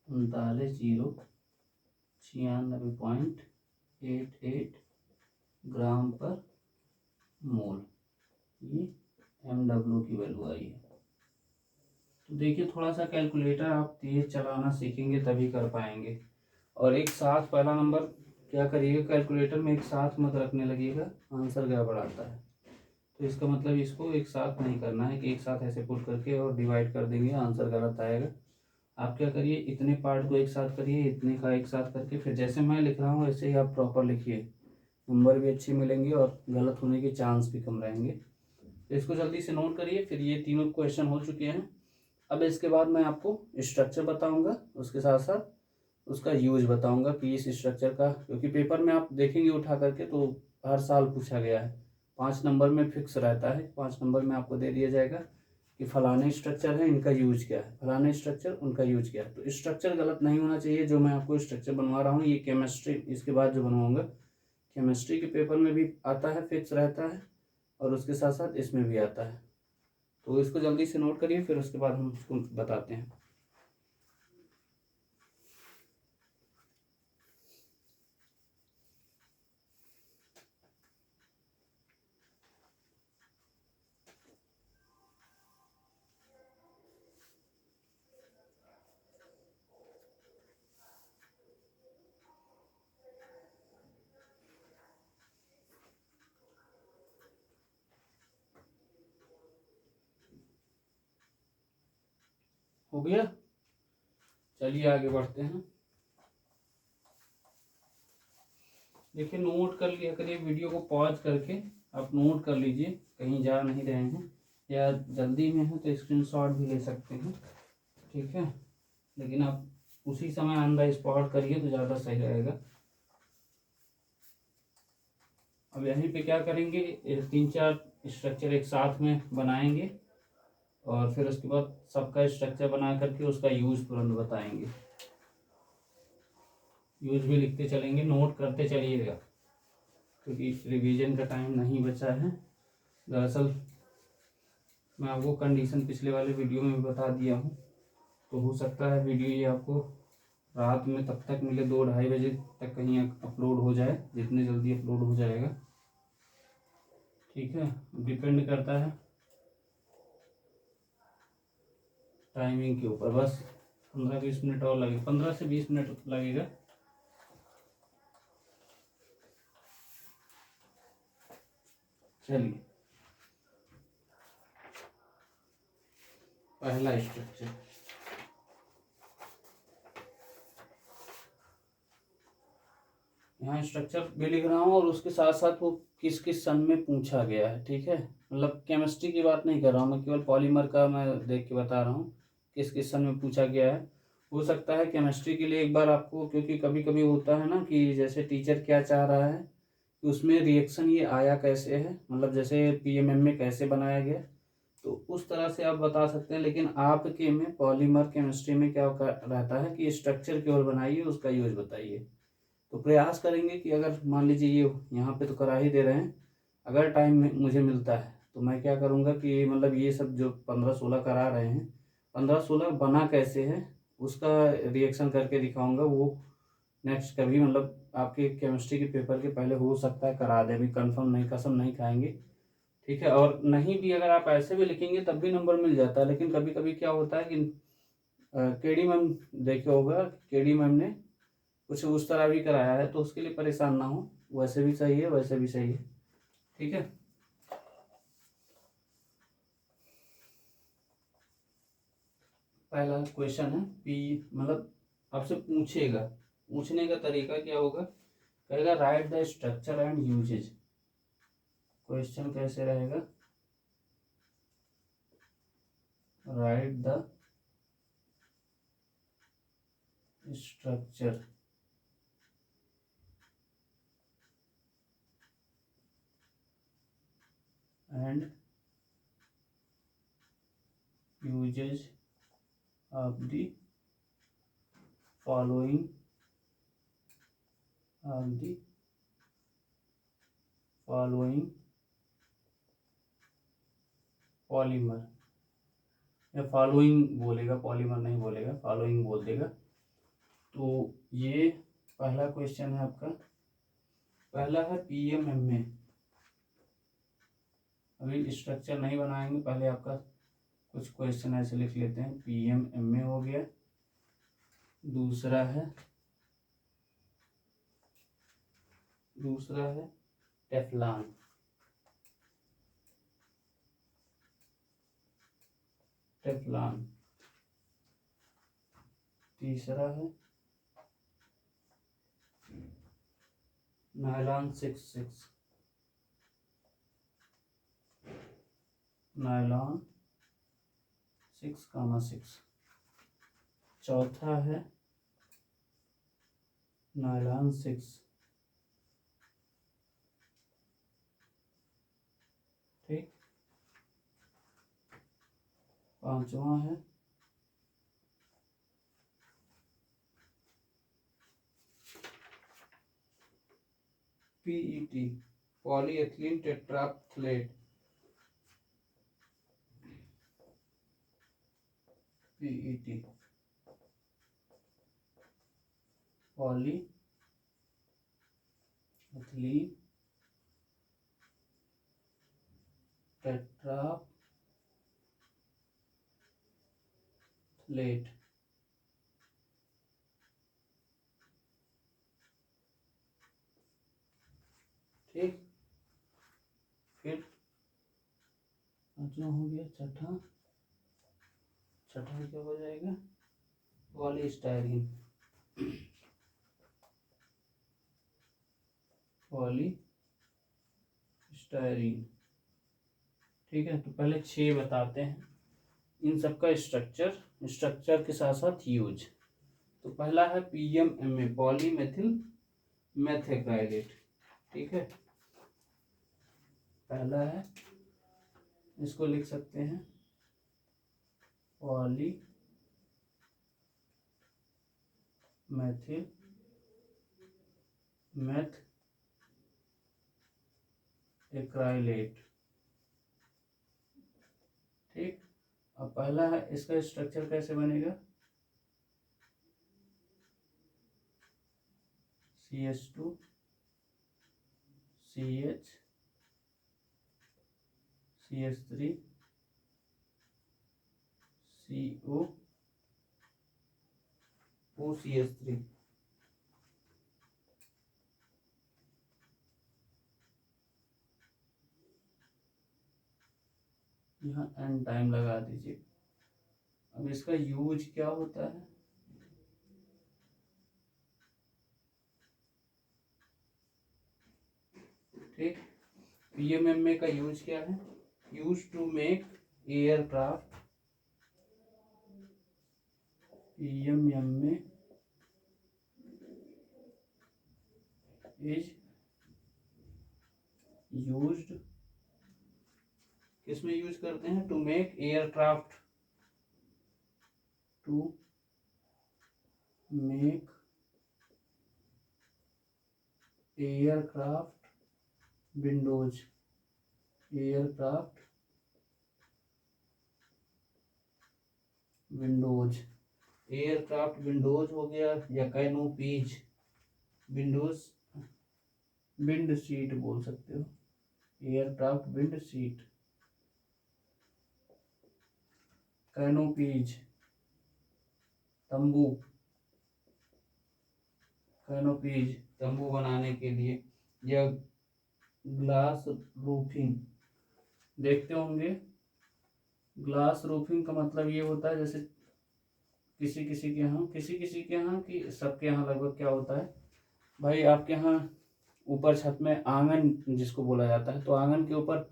3996.88 ग्राम पर मोल, ये MW की वैल्यू आई है। तो देखिए थोड़ा सा कैलकुलेटर आप तेज चलाना सीखेंगे तभी कर पाएंगे। और एक साथ पहला नंबर क्या करिएगा, कैलकुलेटर में एक साथ मत रखने लगिएगा, आंसर गड़बड़ आता है। तो इसका मतलब इसको एक साथ नहीं करना है कि एक साथ ऐसे पुट करके और डिवाइड कर देंगे, आंसर गलत आएगा। आप क्या करिए, इतने पार्ट को एक साथ करिए, इतने का एक साथ करके फिर जैसे मैं लिख रहा हूँ वैसे ही आप प्रॉपर लिखिए, नंबर भी अच्छे मिलेंगे और गलत होने के चांस भी कम रहेंगे। तो इसको जल्दी से नोट करिए। फिर ये तीनों क्वेश्चन हो चुके हैं। अब इसके बाद मैं आपको स्ट्रक्चर बताऊंगा, उसके साथ साथ उसका यूज बताऊंगा कि इस स्ट्रक्चर का, क्योंकि पेपर में आप देखेंगे उठा करके तो हर साल पूछा गया है, 5 नंबर में फिक्स रहता है, 5 नंबर में आपको दे दिया जाएगा कि फलाने स्ट्रक्चर है, इनका यूज क्या है, फलाने स्ट्रक्चर उनका यूज क्या है। तो स्ट्रक्चर गलत नहीं होना चाहिए। जो मैं आपको स्ट्रक्चर बनवा रहा हूँ ये केमिस्ट्री, इसके बाद जो बनवाऊँगा केमिस्ट्री के पेपर में भी आता है, फिक्स रहता है, और उसके साथ साथ इसमें भी आता है। तो इसको जल्दी से नोट करिए, फिर उसके बाद हम उसको बताते हैं। हो गया, चलिए आगे बढ़ते हैं। देखिए नोट कर लिया करिए, वीडियो को पॉज करके आप नोट कर लीजिए, कहीं जा नहीं रहे हैं या जल्दी में हैं तो स्क्रीनशॉट भी ले सकते हैं, ठीक है। लेकिन आप उसी समय ऑन द स्पॉट करिए तो ज़्यादा सही रहेगा। अब यहीं पे क्या करेंगे, 3-4 स्ट्रक्चर एक साथ में बनाएंगे और फिर उसके बाद सबका स्ट्रक्चर बना करके उसका यूज तुरंत बताएंगे। यूज भी लिखते चलेंगे, नोट करते चलिएगा, क्योंकि रिवीजन का टाइम नहीं बचा है। दरअसल मैं आपको कंडीशन पिछले वाले वीडियो में भी बता दिया हूँ, तो हो सकता है वीडियो ये आपको रात में तब तक मिले, 2-2:30 बजे तक कहीं अपलोड हो जाए, जितने जल्दी अपलोड हो जाएगा, ठीक है। डिपेंड करता है टाइमिंग के ऊपर। बस 15-20 मिनट और लगेगा, 15 से 20 मिनट लगेगा। चलिए पहला स्ट्रक्चर, यहाँ स्ट्रक्चर भी लिख रहा हूँ और उसके साथ साथ वो किस किस सन में पूछा गया है, ठीक है। मतलब केमिस्ट्री की बात नहीं कर रहा हूँ मैं, केवल पॉलीमर का मैं देख के बता रहा हूँ किस किस सन में पूछा गया है। हो सकता है केमिस्ट्री के लिए एक बार आपको, क्योंकि कभी कभी होता है ना कि जैसे टीचर क्या चाह रहा है कि उसमें रिएक्शन ये आया कैसे है, मतलब जैसे पीएमएम में कैसे बनाया गया, तो उस तरह से आप बता सकते हैं। लेकिन आपके में पॉलीमर केमिस्ट्री में क्या रहता है कि स्ट्रक्चर केवल बनाइए, उसका यूज बताइए। तो प्रयास करेंगे कि अगर मान लीजिए ये यहाँ पे तो करा ही दे रहे हैं, अगर टाइम मुझे मिलता है तो मैं क्या करूँगा कि मतलब ये सब जो 15-16 करा रहे हैं, 15-16 बना कैसे है उसका रिएक्शन करके दिखाऊंगा। वो नेक्स्ट कभी मतलब आपके केमिस्ट्री के पेपर के पहले हो सकता है करा दे, अभी कंफर्म नहीं, कसम नहीं खाएंगे, ठीक है। और नहीं भी अगर आप ऐसे भी लिखेंगे तब भी नंबर मिल जाता है। लेकिन कभी कभी क्या होता है कि केडी मैम देखे होगा, केडी मैम ने कुछ उस तरह भी कराया है, तो उसके लिए परेशान ना हो, वैसे भी सही है वैसे भी सही है, ठीक है। पहला क्वेश्चन है पी, मतलब आपसे पूछेगा, पूछने का तरीका क्या होगा, कहेगा write the structure and uses. Question कैसे रहेगा, write the structure and uses of the following polymer, या फॉलोइंग बोलेगा, पॉलीमर नहीं बोलेगा, फॉलोइंग बोल देगा। तो ये पहला क्वेश्चन है आपका। पहला है पीएमएमए। अभी स्ट्रक्चर नहीं बनाएंगे, पहले आपका कुछ क्वेश्चन ऐसे लिख लेते हैं। पीएमएमए हो गया। दूसरा है टेफ्लॉन। तीसरा है नायलॉन 6 6 चौथा है नायलॉन 6, ठीक। पांचवा है पीईटी, पॉलीएथिलीन टेट्राफ्थलेट, पीईटी, पॉलीएथिलीन टेट्राफ्थलेट। ठीक, फिर पांचवा हो गया, छठा क्या हो जाएगा, पॉलीस्टायरीन, पॉलीस्टायरीन। ठीक है, तो पहले 6 बताते हैं इन सब का स्ट्रक्चर के साथ साथ यूज। तो पहला है PMMA, पॉलीमेथिल मेथेक्राइलेट। ठीक है, पहला है, इसको लिख सकते हैं पॉलीमेथिल मेथेक्राइलेट। ठीक, अब पहला है, इसका स्ट्रक्चर कैसे बनेगा, CH2 CH CH3 CO OCH3। यहाँ एन टाइम लगा दीजिए। अब इसका यूज क्या होता है, ठीक, PMMA का यूज क्या है, use to make aircraft, PMMA is used, किसमें यूज करते हैं, to make aircraft, to make aircraft windows, aircraft windows, aircraft windows हो गया, या कैनोपीज, विंडोज विंड सीट बोल सकते हो, एयरक्राफ्ट विंड सीट, कैनोपीज तंबू, कैनोपीज तंबू बनाने के लिए, या ग्लास रूफिंग, देखते होंगे ग्लास रूफिंग का मतलब ये होता है, जैसे किसी किसी के यहाँ कि सबके यहाँ लगभग क्या होता है भाई, आपके यहाँ ऊपर छत में आंगन जिसको बोला जाता है, तो आंगन के ऊपर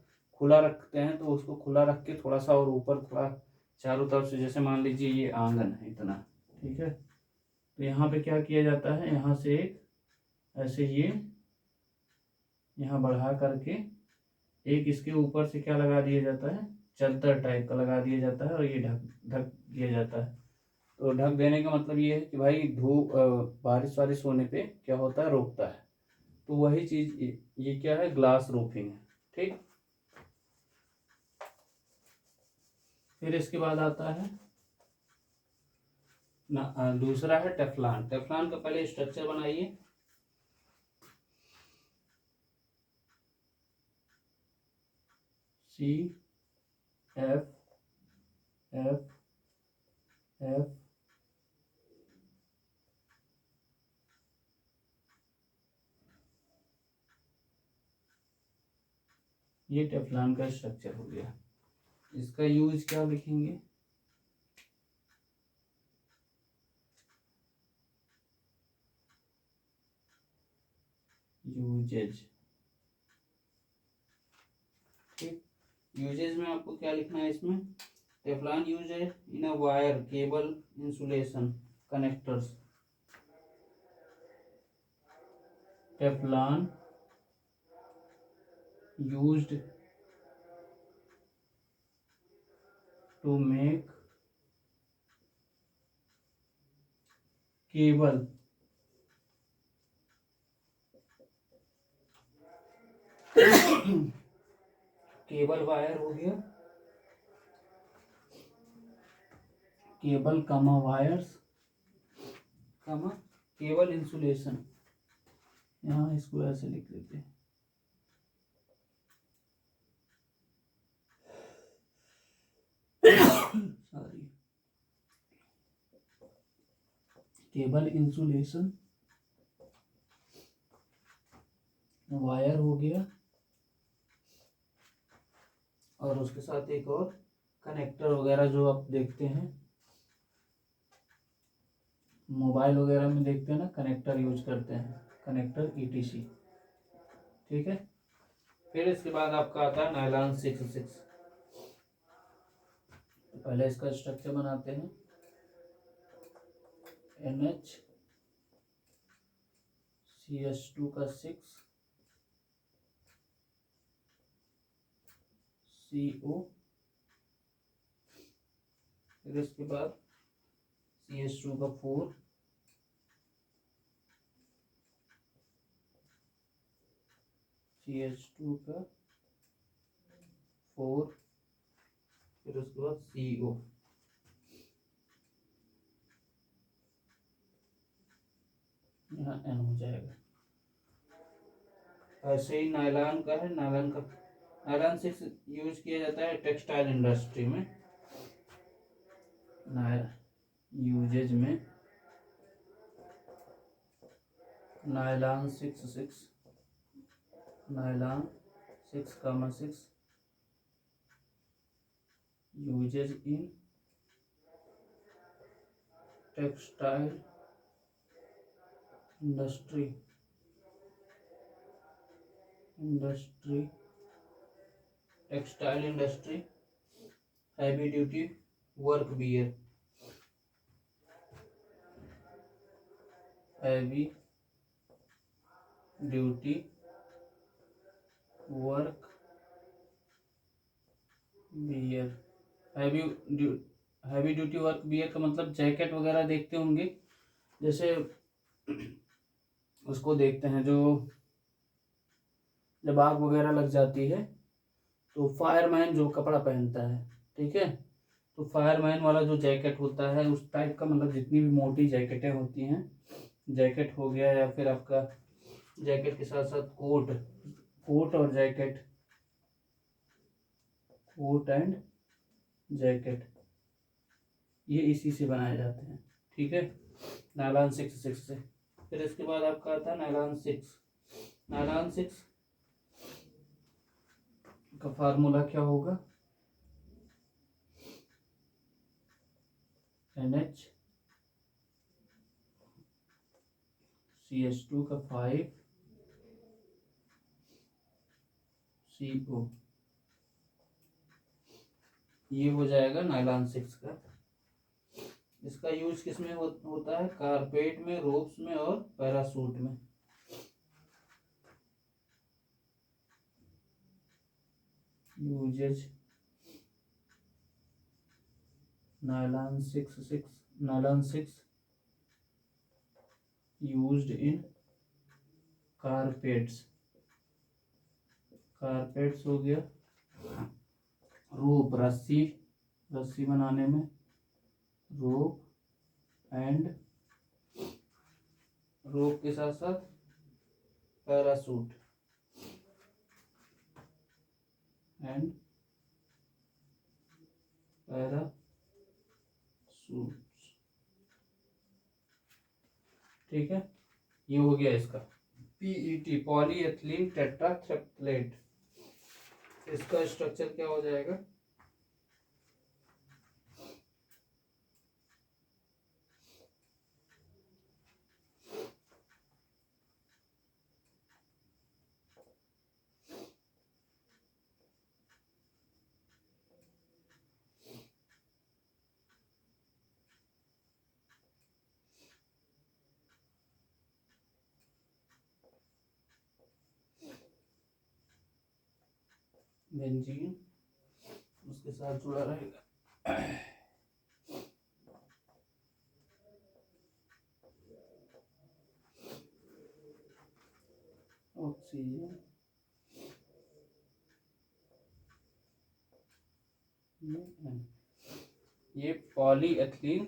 खुला रखते हैं, तो उसको खुला रख के थोड़ा सा और ऊपर थोड़ा चारों तरफ से, जैसे मान लीजिए ये आंगन है इतना, ठीक है, तो यहाँ पे क्या किया जाता है, यहाँ से एक ऐसे ये यहाँ बढ़ा करके एक इसके ऊपर से क्या लगा दिया जाता है, चद्दर टाइप का लगा दिया जाता है, और ये ढक ढक दिया जाता है। तो ढक देने का मतलब ये है कि भाई धूप बारिश वारिश होने पे क्या होता है, रोकता है। तो वही चीज ये क्या है, ग्लास रूफिंग है। ठीक, फिर इसके बाद आता है ना, दूसरा है टेफ्लॉन। टेफ्लॉन का पहले स्ट्रक्चर बनाइए, CFF ये टेफ्लॉन का स्ट्रक्चर हो गया। इसका यूज क्या लिखेंगे, यूजेज। ठीक, यूजेज में आपको क्या लिखना है, इसमें टेफ्लॉन यूज है in a wire cable insulation connectors, Teflon used to make cable cable wire हो गया, केबल कमा वायर्स कमा केबल इंसुलेशन, यहाँ इसको ऐसे लिख लेते हैं। सॉरी, केबल इंसुलेशन वायर हो गया, और उसके साथ एक और कनेक्टर वगैरह जो आप देखते हैं मोबाइल वगैरह में, देखते हैं ना, कनेक्टर यूज करते हैं, कनेक्टर ETC। ठीक है, फिर इसके बाद आपका आता है नायलॉन 6/6। तो पहले इसका स्ट्रक्चर बनाते हैं। NH CH2 का 6 CO, फिर इसके बाद CH2 का 4 CH2 का 4, फिर उसके बाद CO। यहाँ N हो जाएगा। ऐसे ही नायलॉन का है, नायलॉन 6 यूज किया जाता है टेक्सटाइल इंडस्ट्री में, यूजेज में nylon 6/6 nylon 6,6 uses in textile industry textile industry, heavy duty work wear, heavy duty work wear. Heavy duty work wear का मतलब जैकेट वगैरह देखते होंगे, जैसे उसको देखते हैं जो जब आग वगैरह लग जाती है तो फायरमैन जो कपड़ा पहनता है, ठीक है, तो फायरमैन वाला जो जैकेट होता है उस टाइप का, मतलब जितनी भी मोटी जैकेटें होती हैं, जैकेट हो गया, या फिर आपका जैकेट के साथ साथ कोट और जैकेट, कोट एंड जैकेट, ये इसी से बनाए जाते हैं। ठीक है, नायलॉन 6/6 से। फिर इसके बाद आपका आता है नायलॉन 6 का फार्मूला क्या होगा, NH CH2 का 5 CO, ये हो जाएगा नायलॉन 6 का। इसका यूज किस में होता है, कारपेट में, रोप्स में और पैरासूट में। Uses nylon 6 used in carpets हो गया, रोप रस्सी बनाने में, रोप के साथ साथ पैरासूट ठीक है, ये हो गया इसका PET, पॉलीएथिलीन टेट्राथ्रेप्लेट। इसका स्ट्रक्चर क्या हो जाएगा, बेंजीन उसके साथ जुड़ा रहेगा, ऑक्सीजन, ये पॉलीएथिलीन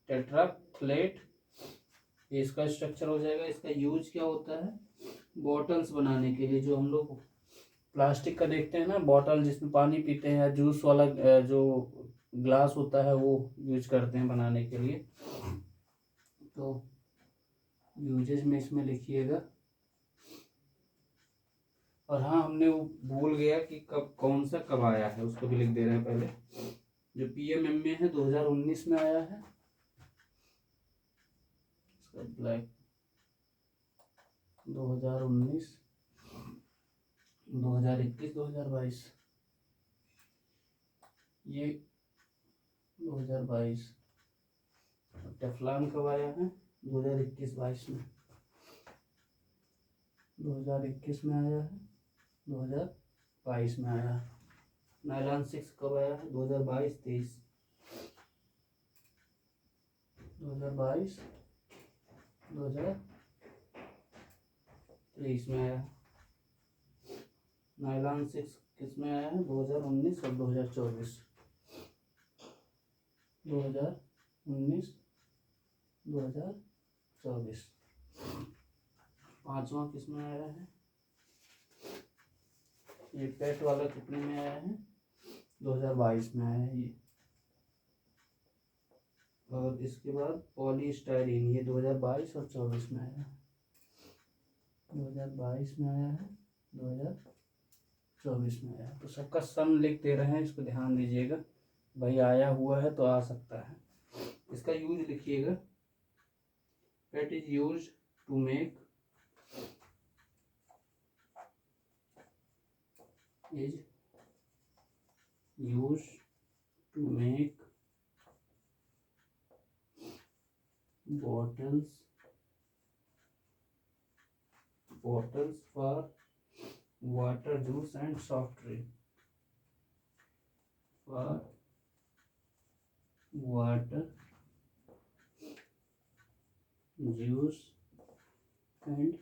टेट्राफ्लेट, ये इसका स्ट्रक्चर हो जाएगा। इसका यूज क्या होता है, बॉटल्स बनाने के लिए। जो हम लोग प्लास्टिक का देखते हैं ना, बॉटल जिसमें पानी पीते हैं, या जूस वाला जो ग्लास होता है वो यूज करते हैं बनाने के लिए। तो यूजेस में इसमें लिखिएगा। और हाँ, हमने वो भूल गया कि कब कौन सा कब आया है, उसको भी लिख दे रहे हैं पहले। जो PMMA है 2019 में आया है। इसका ब्लैक 2019, 2021, 2022, ये 2022। टेफ्लॉन कब आया है, 2021-22 में, 2021 में आया है, 2022 में आया है। नायलॉन 6 कब आया है, 2022-23, 2022, 2023 में आया। नायलॉन 6 किस में आया है, 2019 और 2024, 2019, 2024। पांचवा किस में आया है, ये पेट वाला कितने में आया है, 2022 में आया है ये। और इसके बाद पॉलीस्टाइरीन, ये 2022 और 24 में आया है। 2022 में आया है, 2024 में आया है। तो सबका सन लिख दे रहे हैं, इसको ध्यान दीजिएगा भाई, आया हुआ है तो आ सकता है। इसका यूज लिखिएगा। PET is use to make, is used to make bottles for water, juice and soft drink, for water, juice and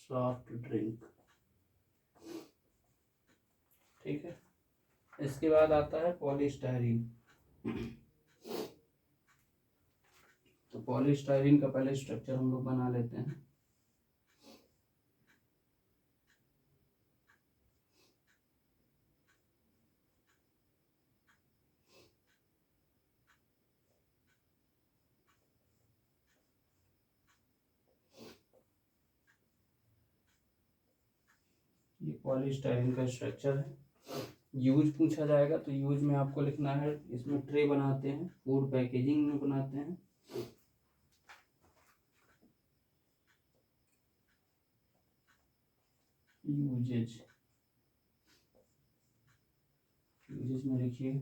soft drink। ठीक है। इसके बाद आता है पॉलीस्टाइरीन। तो पॉलीस्टाइरीन का पहले स्ट्रक्चर हम लोग बना लेते हैं। ये पॉलीस्टाइरीन का स्ट्रक्चर है। यूज पूछा जाएगा तो यूज में आपको लिखना है, इसमें ट्रे बनाते हैं, फूड पैकेजिंग में बनाते हैं। यूजेज में लिखिए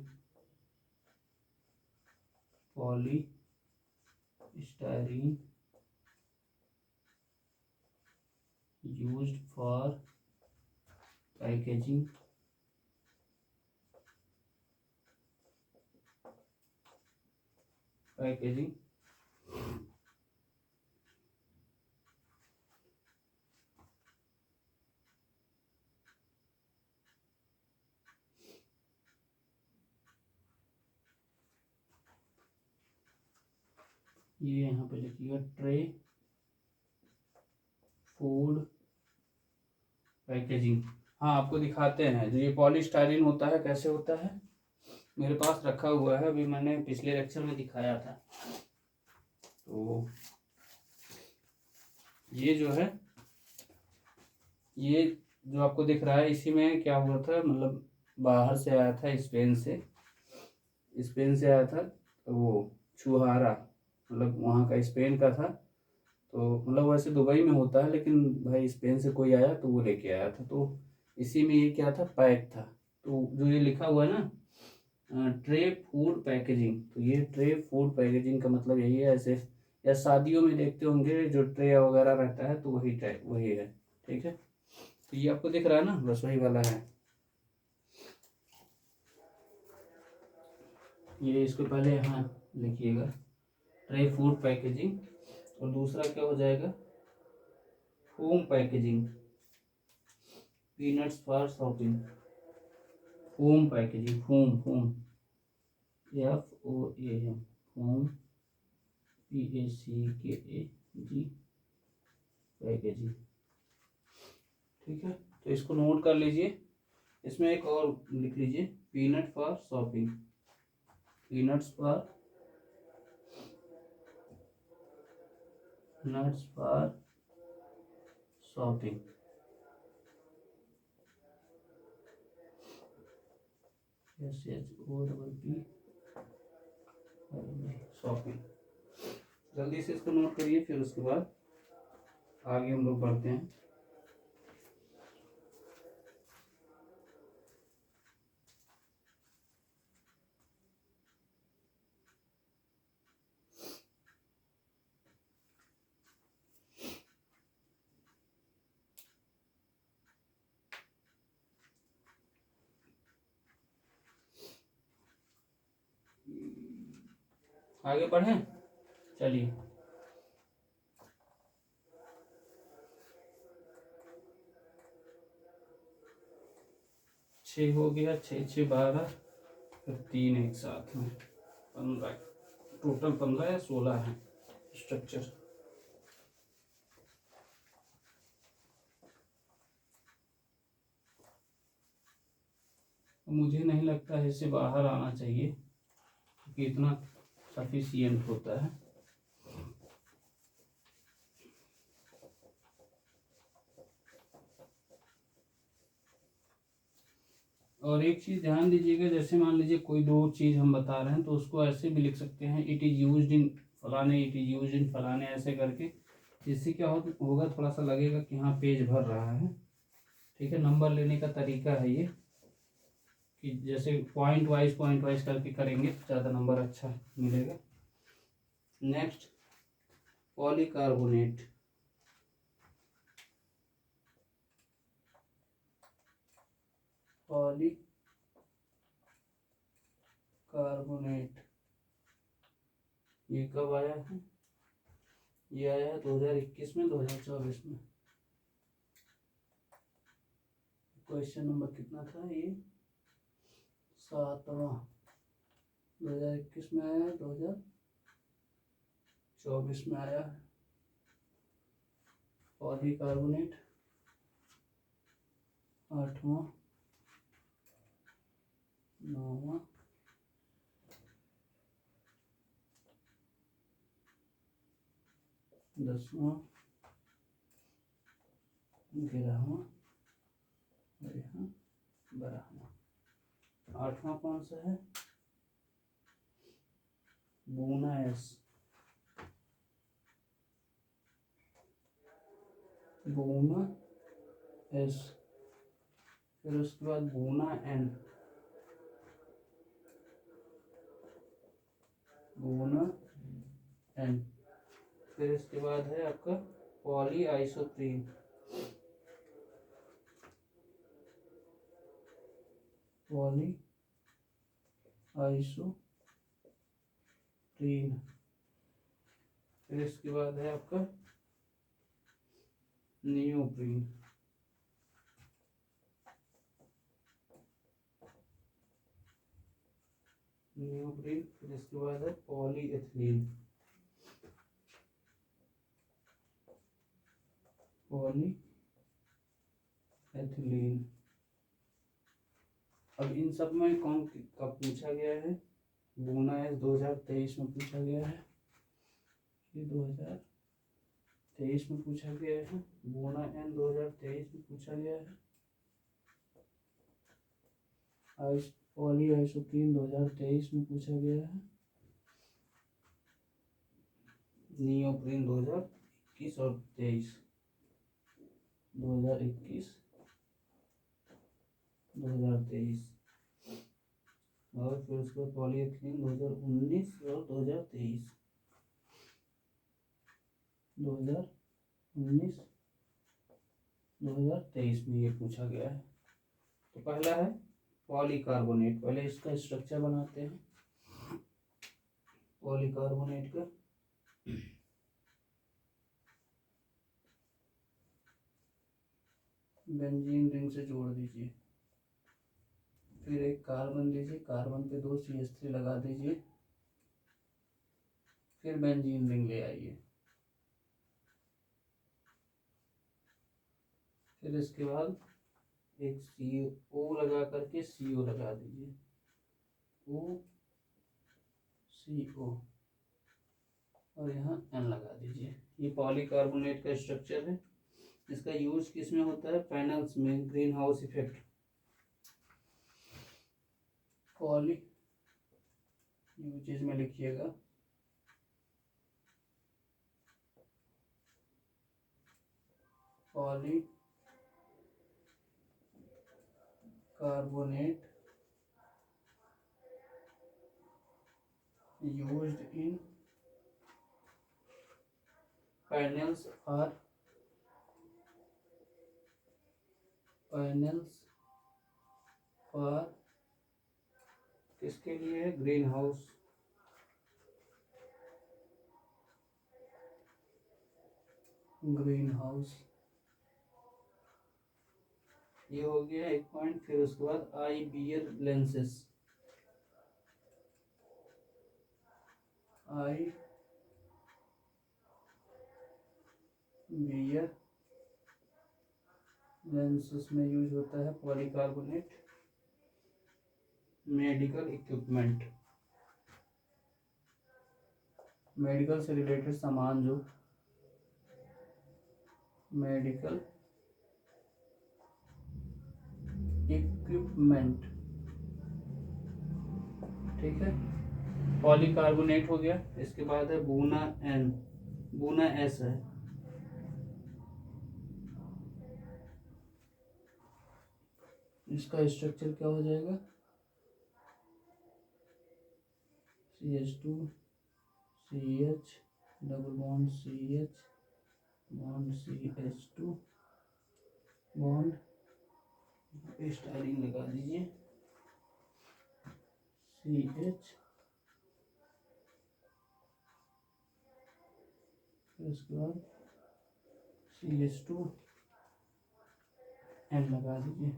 पॉलीस्टाइरीन यूज्ड फॉर पैकेजिंग, ये यहाँ पे लिखिएगा ट्रे फूड पैकेजिंग। हाँ, आपको दिखाते हैं। जो ये पॉलीस्टाइरीन होता है, कैसे होता है, मेरे पास रखा हुआ है, अभी मैंने पिछले लेक्चर में दिखाया था। तो ये जो है, ये जो आपको दिख रहा है, इसी में क्या हुआ था, मतलब बाहर से आया था, स्पेन से आया था। तो वो छुहारा, मतलब वहाँ का स्पेन का था। तो मतलब वैसे दुबई में होता है, लेकिन भाई स्पेन से कोई आया तो वो लेके आया था। तो इसी में ये क्या था, पैक था। तो जो ये लिखा हुआ है ना, ट्रे फूड पैकेजिंग, तो ये ट्रे फूड पैकेजिंग का मतलब यही है। ऐसे या शादियों में देखते होंगे जो ट्रे वगैरह रहता है, तो वही है। ठीक है। तो ये आपको दिख रहा है ना, बस वही वाला है। ये इसको पहले यहाँ लिखिएगा, ट्रे फूड पैकेजिंग। और दूसरा क्या हो जाएगा, home packaging, peanuts for shopping. Home packaging, home home FOAM, home PACKAG packaging. ठीक है, तो इसको नोट कर लीजिए। इसमें एक और लिख लीजिए, peanut for shopping, peanuts for nuts for shopping. SHOPP shopping. जल्दी से इसको नोट करिए, फिर उसके बाद आगे हम लोग बढ़ते हैं। आगे बढ़ें, चलिए। छः हो गया, 6 6 12, फिर 3 एक साथ में 15, टोटल 15 या 16 है स्ट्रक्चर। मुझे नहीं लगता है इससे बाहर आना चाहिए, क्योंकि इतना सफिशियंट होता है। और एक चीज़ ध्यान दीजिएगा, जैसे मान लीजिए कोई दो चीज़ हम बता रहे हैं तो उसको ऐसे भी लिख सकते हैं, इट इज़ यूज्ड इन फलाने, इट इज़ यूज्ड इन फलाने, ऐसे करके। इससे क्या होगा, थोड़ा सा लगेगा कि हाँ पेज भर रहा है। ठीक है, नंबर लेने का तरीका है ये, कि जैसे पॉइंट वाइज करके करेंगे तो ज़्यादा नंबर अच्छा मिलेगा। नेक्स्ट, पॉलीकार्बोनेट, पॉलीकार्बोनेट ये कब आया है, ये आया है 2021 में, 2024 में। क्वेश्चन नंबर कितना था ये, 7वां। 2021 में आया है, 2024 में आया है। पॉलीकार्बोनेट 8वां, 9वां, 10वां, 11वां और यहाँ 12वां। 8वां कौन सा है, बोना एस, बोना एस। फिर उसके बाद बोना एन, बोना एन। फिर इसके बाद है आपका पॉली आइसोप्रीन, पॉली आइसोप्रीन। फिर इसके बाद है आपका नियोप्रीन, नियोप्रीन। फिर इसके बाद है पॉलीएथिलीन, पॉलीएथिलीन। अब इन सब में कौन कब पूछा गया है, बोना एस 2023 में पूछा गया है, ये 2023 में पूछा गया है। बोना एन 2023 में पूछा गया है। पॉली आइसोप्रीन 2023 में पूछा गया है। नियोप्रीन 2021 और 23, 2021 2023। और फिर उसके बाद पॉलीएथिलीन 2019 और 2023, 2019 2023 में ये पूछा गया है। तो पहला है पॉलीकार्बोनेट, पहले इसका स्ट्रक्चर बनाते हैं। पॉलीकार्बोनेट का। बेंजीन रिंग से जोड़ दीजिए, फिर एक कार्बन दीजिए, कार्बन पे 2 CH3 लगा दीजिए, फिर बेंजीन रिंग ले आइए, फिर इसके बाद एक CO लगा करके CO लगा दीजिए, OCO, और यहाँ N लगा दीजिए। ये पॉलीकार्बोनेट का स्ट्रक्चर है। इसका यूज किस में होता है? पैनल्स में, green house effect. Poly uses में लिखिएगा, poly carbonate used in panels for किसके लिए है? Green house. ये हो गया एक पॉइंट। फिर उसके बाद eye wear lenses, eye wear lenses में यूज होता है पॉलीकार्बोनेट। मेडिकल इक्विपमेंट, मेडिकल से रिलेटेड सामान, जो मेडिकल इक्विपमेंट, ठीक है। पॉलीकार्बोनेट हो गया। इसके बाद है बूना N, बूना S है। इसका स्ट्रक्चर क्या हो जाएगा? CH2 CH double bond CH bond CH2 bond, styling लगा दीजिए, CH, इसके बाद CH2 N लगा दीजिए।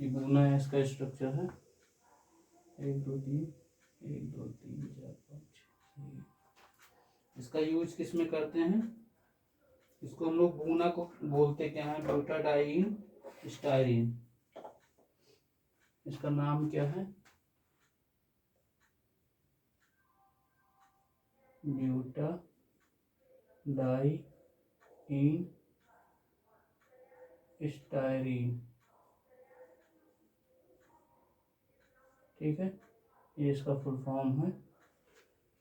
ये बूना है, इसका स्ट्रक्चर है 1 2 3 1 2 3 4 5 6। इसका यूज किस में करते हैं? इसको हम लोग बूना को बोलते क्या है? Butadiene styrene. इसका नाम क्या है? ब्यूटाडाइन स्टाइरिन, ठीक है। ये इसका फुल फॉर्म है।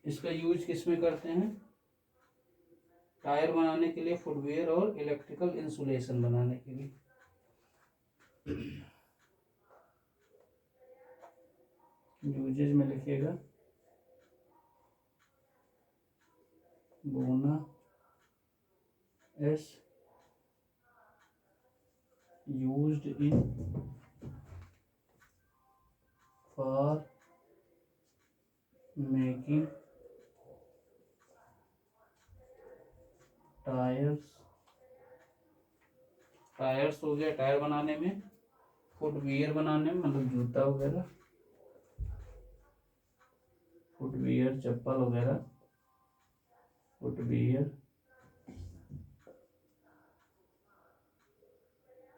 इसका यूज किस में करते हैं? टायर बनाने के लिए, फुटवेयर और इलेक्ट्रिकल इंसुलेशन बनाने के लिए। यूजेज में लिखिएगा, बोना S used in for making tyres हो गया, टायर बनाने में, फुटवियर बनाने में, मतलब जूता वगैरह, फुटवियर चप्पल वगैरह, फुटवियर।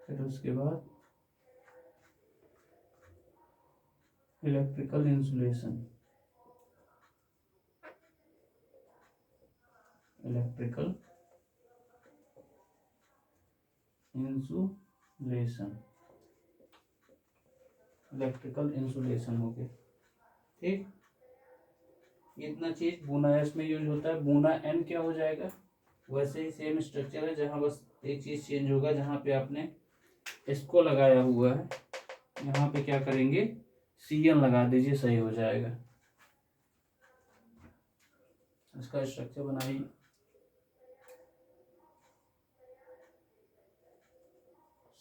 फिर उसके बाद इलेक्ट्रिकल इंसुलेशन, इलेक्ट्रिकल इंसुलेशन हो गया, ठीक। इतना चीज बूना एस में यूज होता है। बूना एन क्या हो जाएगा? वैसे ही सेम स्ट्रक्चर है, जहाँ बस एक चीज चेंज होगा, जहाँ पे आपने इसको लगाया हुआ है, यहाँ पे क्या करेंगे? CN लगा दीजिए, सही हो जाएगा। इसका स्ट्रक्चर बनाइए,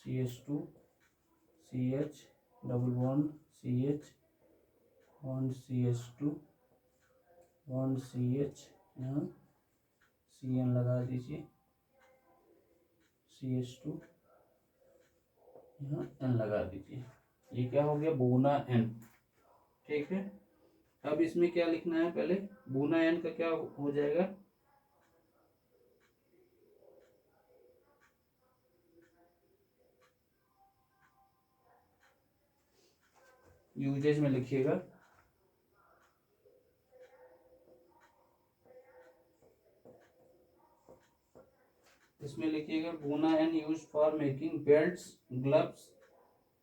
CH2 CH double bond CH bond CH2 bond CH, यहाँ CN लगा दीजिए, CH2 यहाँ N लगा दीजिए। ये क्या हो गया, बूना N। ठीक है, अब इसमें क्या लिखना है, पहले बूना N का क्या हो जाएगा, यूजेज में लिखिएगा। इसमें लिखिएगा buna N use for making belts, gloves,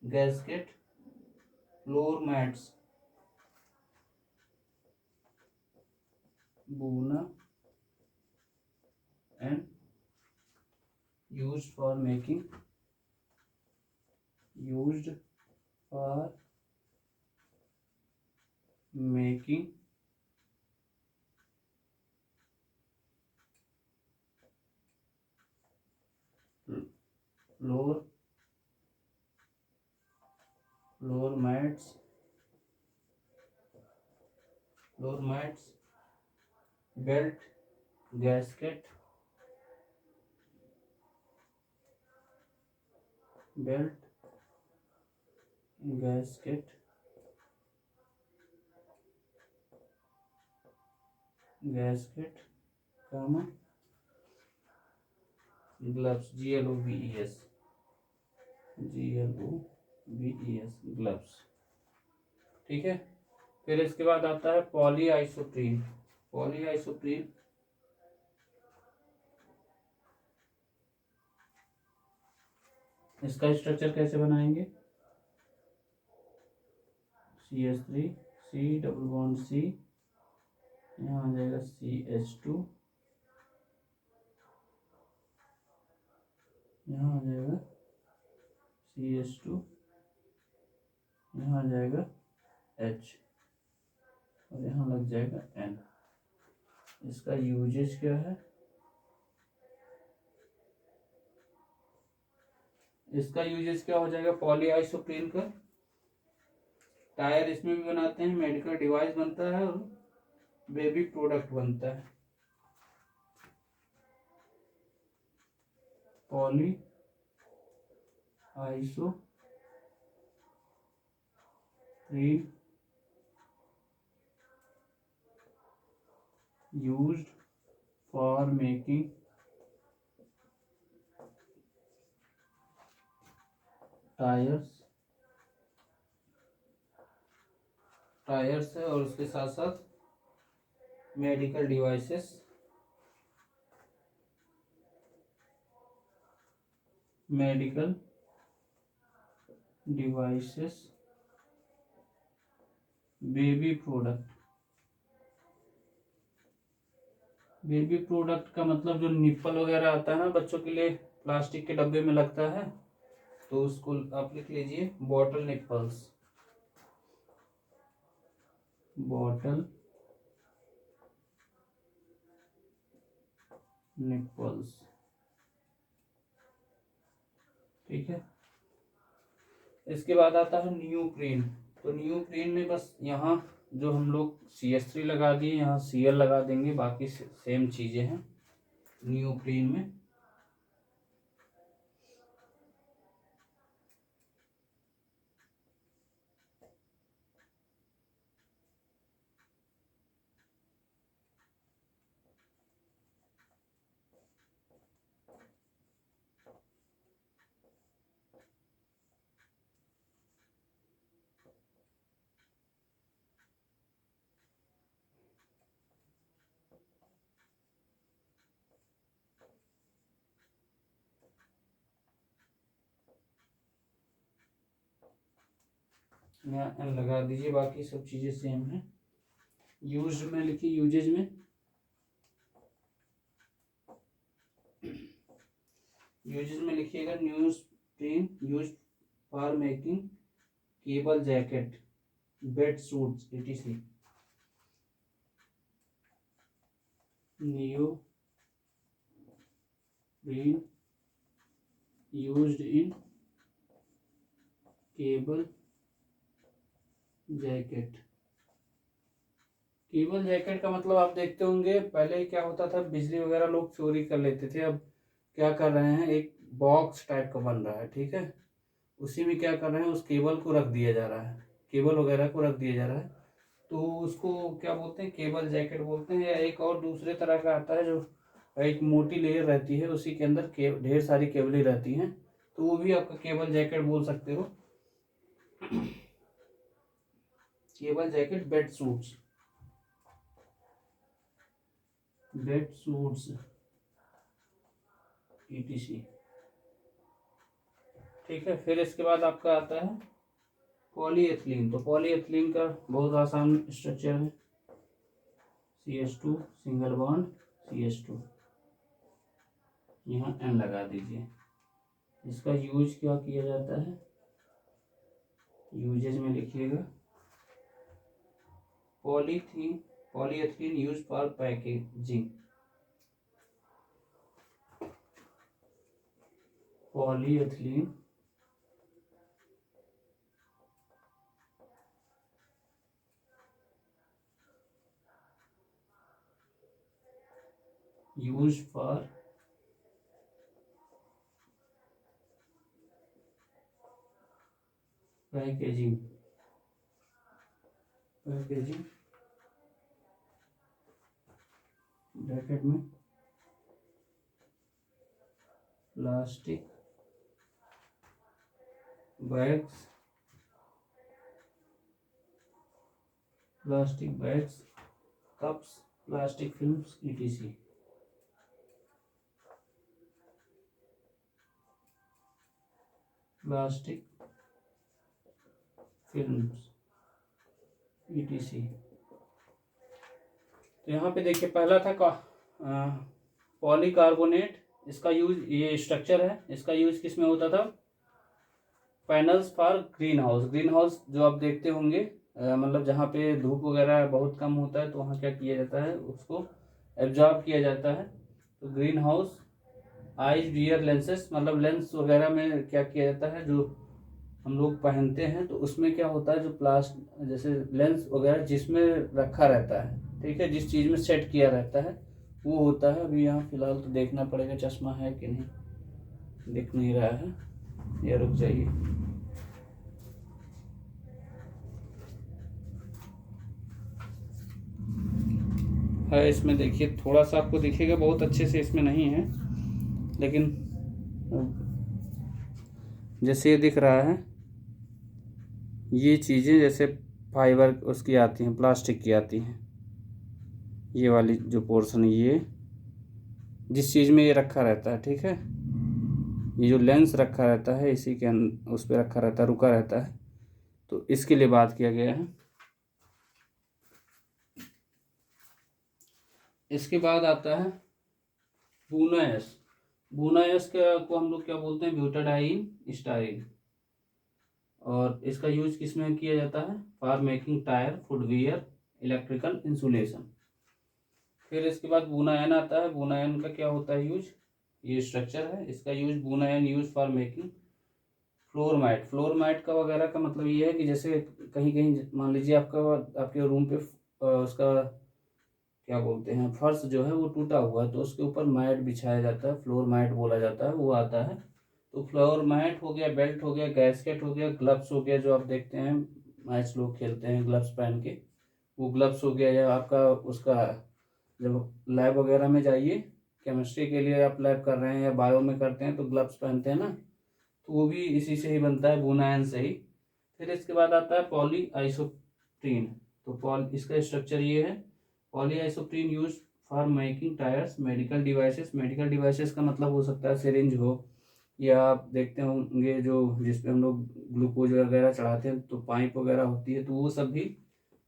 gasket, floor mats. Buna N used for making floor mats, belt, gasket, comma, gloves, GLOVES, gloves. ठीक है, फिर इसके बाद आता है पॉली आइसोप्रीन। इसका स्ट्रक्चर कैसे बनाएंगे, CH3 C double bond C, यहाँ आ जाएगा CH2, यहाँ आ जाएगा CH2, यहाँ आ जाएगा H, और यहाँ लग जाएगा N। इसका यूजेज क्या है, इसका यूजेज क्या हो जाएगा, पॉली आइसोप्रीन का टायर इसमें भी बनाते हैं, मेडिकल डिवाइस बनता है और बेबी प्रोडक्ट बनता है। Poly isoprene used for making tyres है, और उसके साथ साथ मेडिकल डिवाइसेस, बेबी प्रोडक्ट का मतलब जो निप्पल वगैरह आता है ना बच्चों के लिए, प्लास्टिक के डब्बे में लगता है, तो उसको आप लिख लीजिए बॉटल निप्पल्स। ठीक है, इसके बाद आता है न्यूप्रीन। तो न्यूप्रीन में बस यहाँ जो हम लोग CH3 लगा दिए, यहाँ Cl लगा देंगे, बाकी सेम चीजें हैं न्यूप्रीन में। यहाँ N लगा दीजिए, बाकी सब चीजें सेम है। यूज में लिखिए, यूजेज में लिखिएगा newsprint use for making cable jacket, bed suits etc। Newsprint used in cable jacket, cable jacket का मतलब आप देखते होंगे पहले क्या होता था, बिजली वगैरह लोग चोरी कर लेते थे। अब क्या कर रहे हैं, एक बॉक्स टाइप का बन रहा है, ठीक है। उसी में क्या कर रहे हैं, उस केबल को रख दिया जा रहा है, केबल वगैरह को रख दिया जा रहा है। तो उसको क्या बोलते हैं, केबल जैकेट बोलते हैं। या एक और दूसरे तरह का आता है जो एक मोटी लेयर रहती है, उसी के अंदर ढेर सारी केबलें रहती हैं, तो वो भी आपका केबल जैकेट बोल सकते हो। Cable jacket, bed suits ETC, ठीक है। फिर इसके बाद आपका आता है पॉलीएथिलीन। तो पॉलीएथिलीन का बहुत आसान स्ट्रक्चर है, CH2 सिंगल बॉन्ड CH2, यहाँ N लगा दीजिए। इसका यूज क्या किया जाता है, यूजेज में लिखिएगा, polyethylene use for packaging, polyethylene use for packaging bracket में plastic bags, cups, plastic films ETC, plastic films ETC। तो यहाँ पे देखिए पहला था पॉलीकार्बोनेट। इसका यूज, ये स्ट्रक्चर है, इसका यूज किस में होता था, panels for green house. Green house जो आप देखते होंगे, मतलब जहाँ पे धूप वगैरह बहुत कम होता है, तो वहाँ क्या किया जाता है, उसको एब्जॉर्ब किया जाता है। तो green house, eyes wear lenses, मतलब लेंस वगैरह में क्या किया जाता है, जो हम लोग पहनते हैं, तो उसमें क्या होता है, जो जैसे लेंस वगैरह जिसमें रखा रहता है, ठीक है, जिस चीज़ में सेट किया रहता है वो होता है। अभी यहाँ फिलहाल तो देखना पड़ेगा चश्मा है कि नहीं, दिख नहीं रहा है, या रुक जाइए। है इसमें, देखिए थोड़ा सा आपको दिखेगा, बहुत अच्छे से इसमें नहीं है, लेकिन जैसे ये दिख रहा है, ये चीज़ें जैसे फाइबर उसकी आती हैं, प्लास्टिक की आती हैं, ये वाली जो पोर्शन है, ये जिस चीज़ में ये रखा रहता है, ठीक है, ये जो लेंस रखा रहता है इसी के उस पर रखा रहता है, रुका रहता है, तो इसके लिए बात किया गया है। इसके बाद आता है बूनायस। बूनायस को हम लोग क्या बोलते हैं, ब्यूटाडाइन स्टाइरिन। और इसका यूज किस में किया जाता है, for making tyre, footwear, electrical insulation. फिर इसके बाद बुनायन आता है। बुनायन का क्या होता है यूज, ये स्ट्रक्चर है, इसका यूज बुनायन use for making floor mat. Floor mat का वगैरह का मतलब ये है कि जैसे कहीं कहीं मान लीजिए आपके रूम पे उसका क्या बोलते हैं, फर्श जो है वो टूटा हुआ है, तो उसके ऊपर मैट बिछाया जाता है, फ्लोर मैट बोला जाता है, वो आता है। तो फ्लोर मैट हो गया, बेल्ट हो गया, गैस्केट हो गया, ग्लव्स हो गया, जो आप देखते हैं मैच लोग खेलते हैं ग्लव्स पहन के, वो ग्लव्स हो गया। या आपका उसका जब लैब वगैरह में जाइए, केमिस्ट्री के लिए आप लैब कर रहे हैं या बायो में करते हैं, तो ग्लव्स पहनते हैं ना, तो वो भी इसी से ही बनता है, बुनायन से ही। फिर इसके बाद आता है पॉली आइसोप्रीन। तो इसका स्ट्रक्चर ये है, poly isoprene use for making tyres, medical devices. Medical devices का मतलब हो सकता है सिरिंज हो, या आप देखते होंगे जो जिसपे हम लोग ग्लूकोज वगैरह चढ़ाते हैं, तो पाइप वगैरह होती है, तो वो सब भी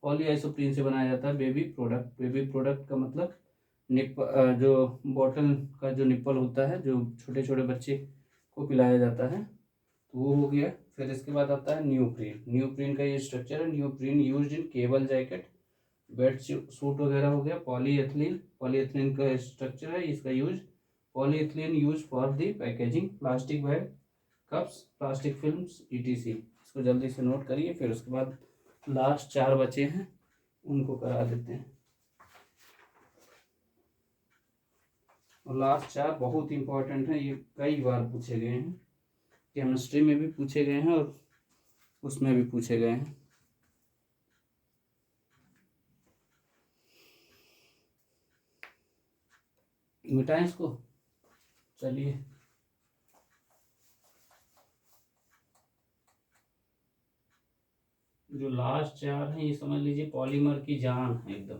पॉली आइसोप्रीन से बनाया जाता है। बेबी प्रोडक्ट का मतलब जो बॉटल का जो निप्पल होता है, जो छोटे छोटे बच्चे को पिलाया जाता है, तो वो हो गया। फिर इसके बाद आता है न्यूप्रीन। न्यूप्रीन का ये स्ट्रक्चर है, neoprene used in cable jacket, bed suit वगैरह हो गया। पॉलीएथिलीन का स्ट्रक्चर है, इसका use, polyethylene use for the packaging, plastic bag, cups, plastic films ETC। इसको जल्दी से नोट करिए। फिर उसके बाद लास्ट 4 बचे हैं, उनको करा देते हैं। और लास्ट 4 बहुत इंपॉर्टेंट हैं, ये कई बार पूछे गए हैं, केमिस्ट्री में भी पूछे गए हैं और उसमें भी पूछे गए हैं। मिटाएं इसको, चलिए। जो लास्ट 4 हैं ये समझ लीजिए पॉलीमर की जान है एकदम।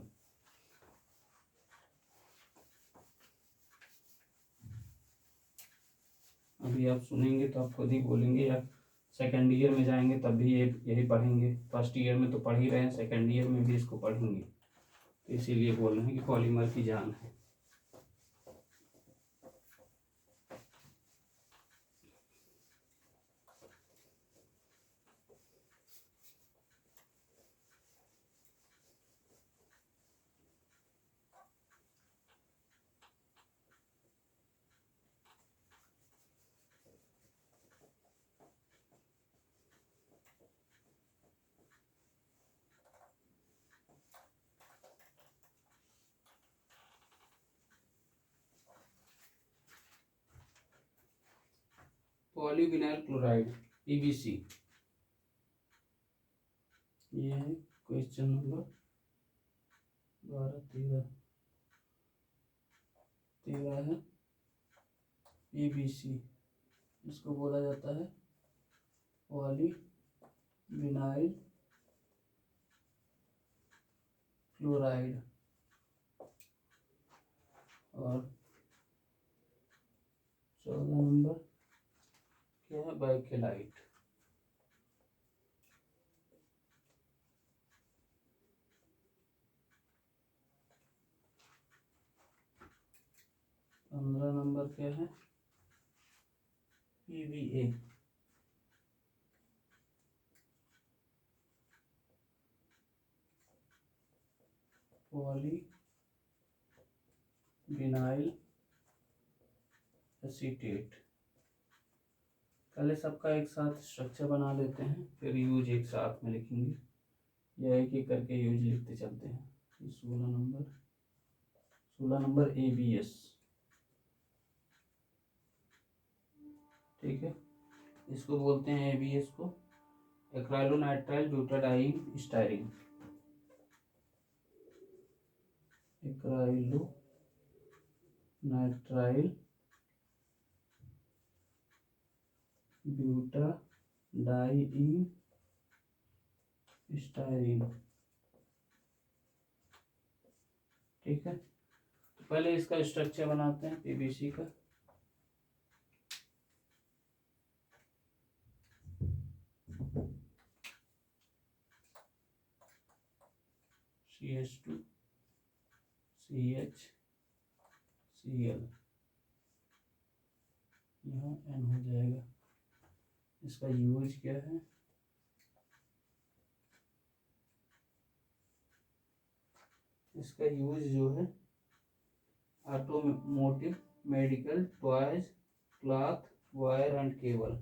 अभी आप सुनेंगे तो आप खुद ही बोलेंगे, या सेकेंड ईयर में जाएंगे तब भी ये यही पढ़ेंगे। फर्स्ट ईयर में तो पढ़ ही रहे हैं, सेकेंड ईयर में भी इसको पढ़ेंगे, तो इसीलिए बोल रहे हैं कि पॉलीमर की जान है। पॉलीविनाइल क्लोराइड, पीवीसी, ये है क्वेश्चन नंबर 13 है। पीवीसी इसको बोला जाता है पॉलीविनाइल क्लोराइड। और 14 नंबर क्या है, बाइकेलाइट। पंद्रह नंबर क्या है, पीवीए। Polyvinyl acetate. पहले सबका एक साथ स्ट्रक्चर बना लेते हैं, फिर यूज एक साथ में लिखेंगे, या एक एक करके यूज लिखते चलते हैं। 16 नंबर ABS, ठीक है। इसको बोलते हैं ABS को acrylonitrile butadiene styrene. Acrylonitrile butadiene styrene, ठीक है। तो पहले इसका स्ट्रक्चर बनाते हैं पीवीसी का। CH2 CHCl, यहाँ N हो जाएगा। इसका यूज क्या है, इसका यूज जो है automotive, medical, toys, cloth, wire and cable.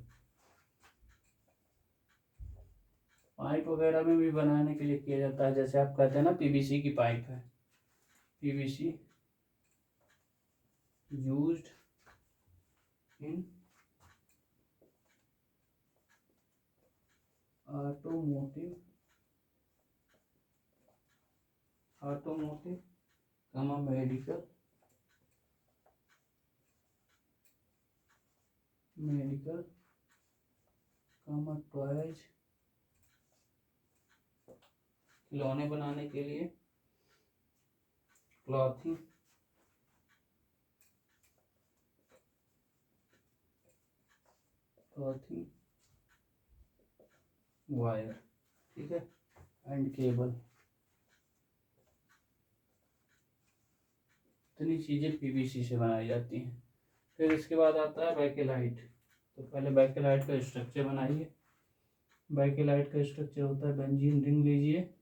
Pipe वगैरह में भी बनाने के लिए किया जाता है, जैसे आप कहते हैं ना पीवीसी की पाइप है। PVC used in automotive medical, toys, खिलौने बनाने के लिए, क्लॉथिंग, वायर, ठीक है, एंड केबल। इतनी चीज़ें पीवीसी से बनाई जाती हैं। फिर इसके बाद आता है बैकेलाइट। तो पहले बैकेलाइट का स्ट्रक्चर बनाइए। बैकेलाइट का स्ट्रक्चर होता है, बेंजीन रिंग लीजिए,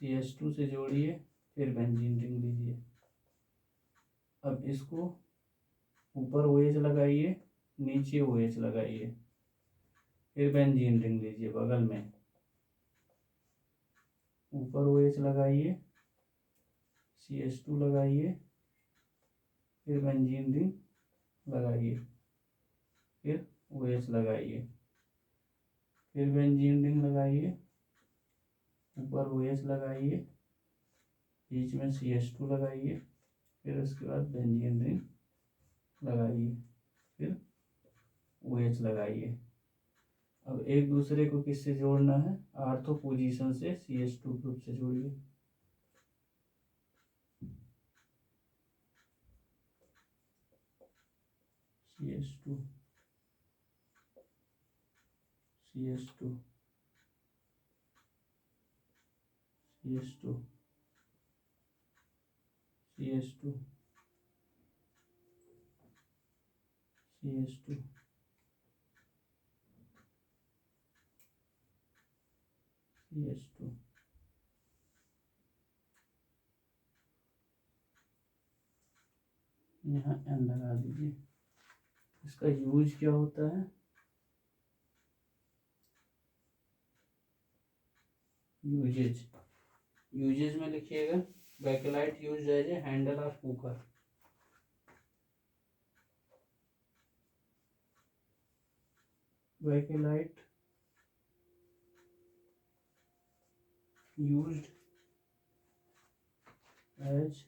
CH2 से जोड़िए, फिर बेंजीन रिंग लीजिए। अब इसको ऊपर OH लगाइए, नीचे OH लगाइए, फिर बेंजीन रिंग लीजिए बगल में, ऊपर OH लगाइए, CH2 लगाइए, फिर बेंजीन रिंग लगाइए, फिर OH लगाइए, फिर बेंजीन रिंग लगाइए, ऊपर OH लगाइए, बीच में CH2 लगाइए, फिर उसके बाद बेंजीन रिंग लगाइए, फिर OH लगाइए। अब एक दूसरे को किससे जोड़ना है? आर्थो पोजीशन से CH2 ग्रुप से जोड़िए। CH2 CH2 CH2 CH2 CH2 CH2। यहाँ N लगा दीजिए। इसका यूज क्या होता है? यूजेज में लिखिएगा, bakelite use as a handle of cooker. Bakelite used as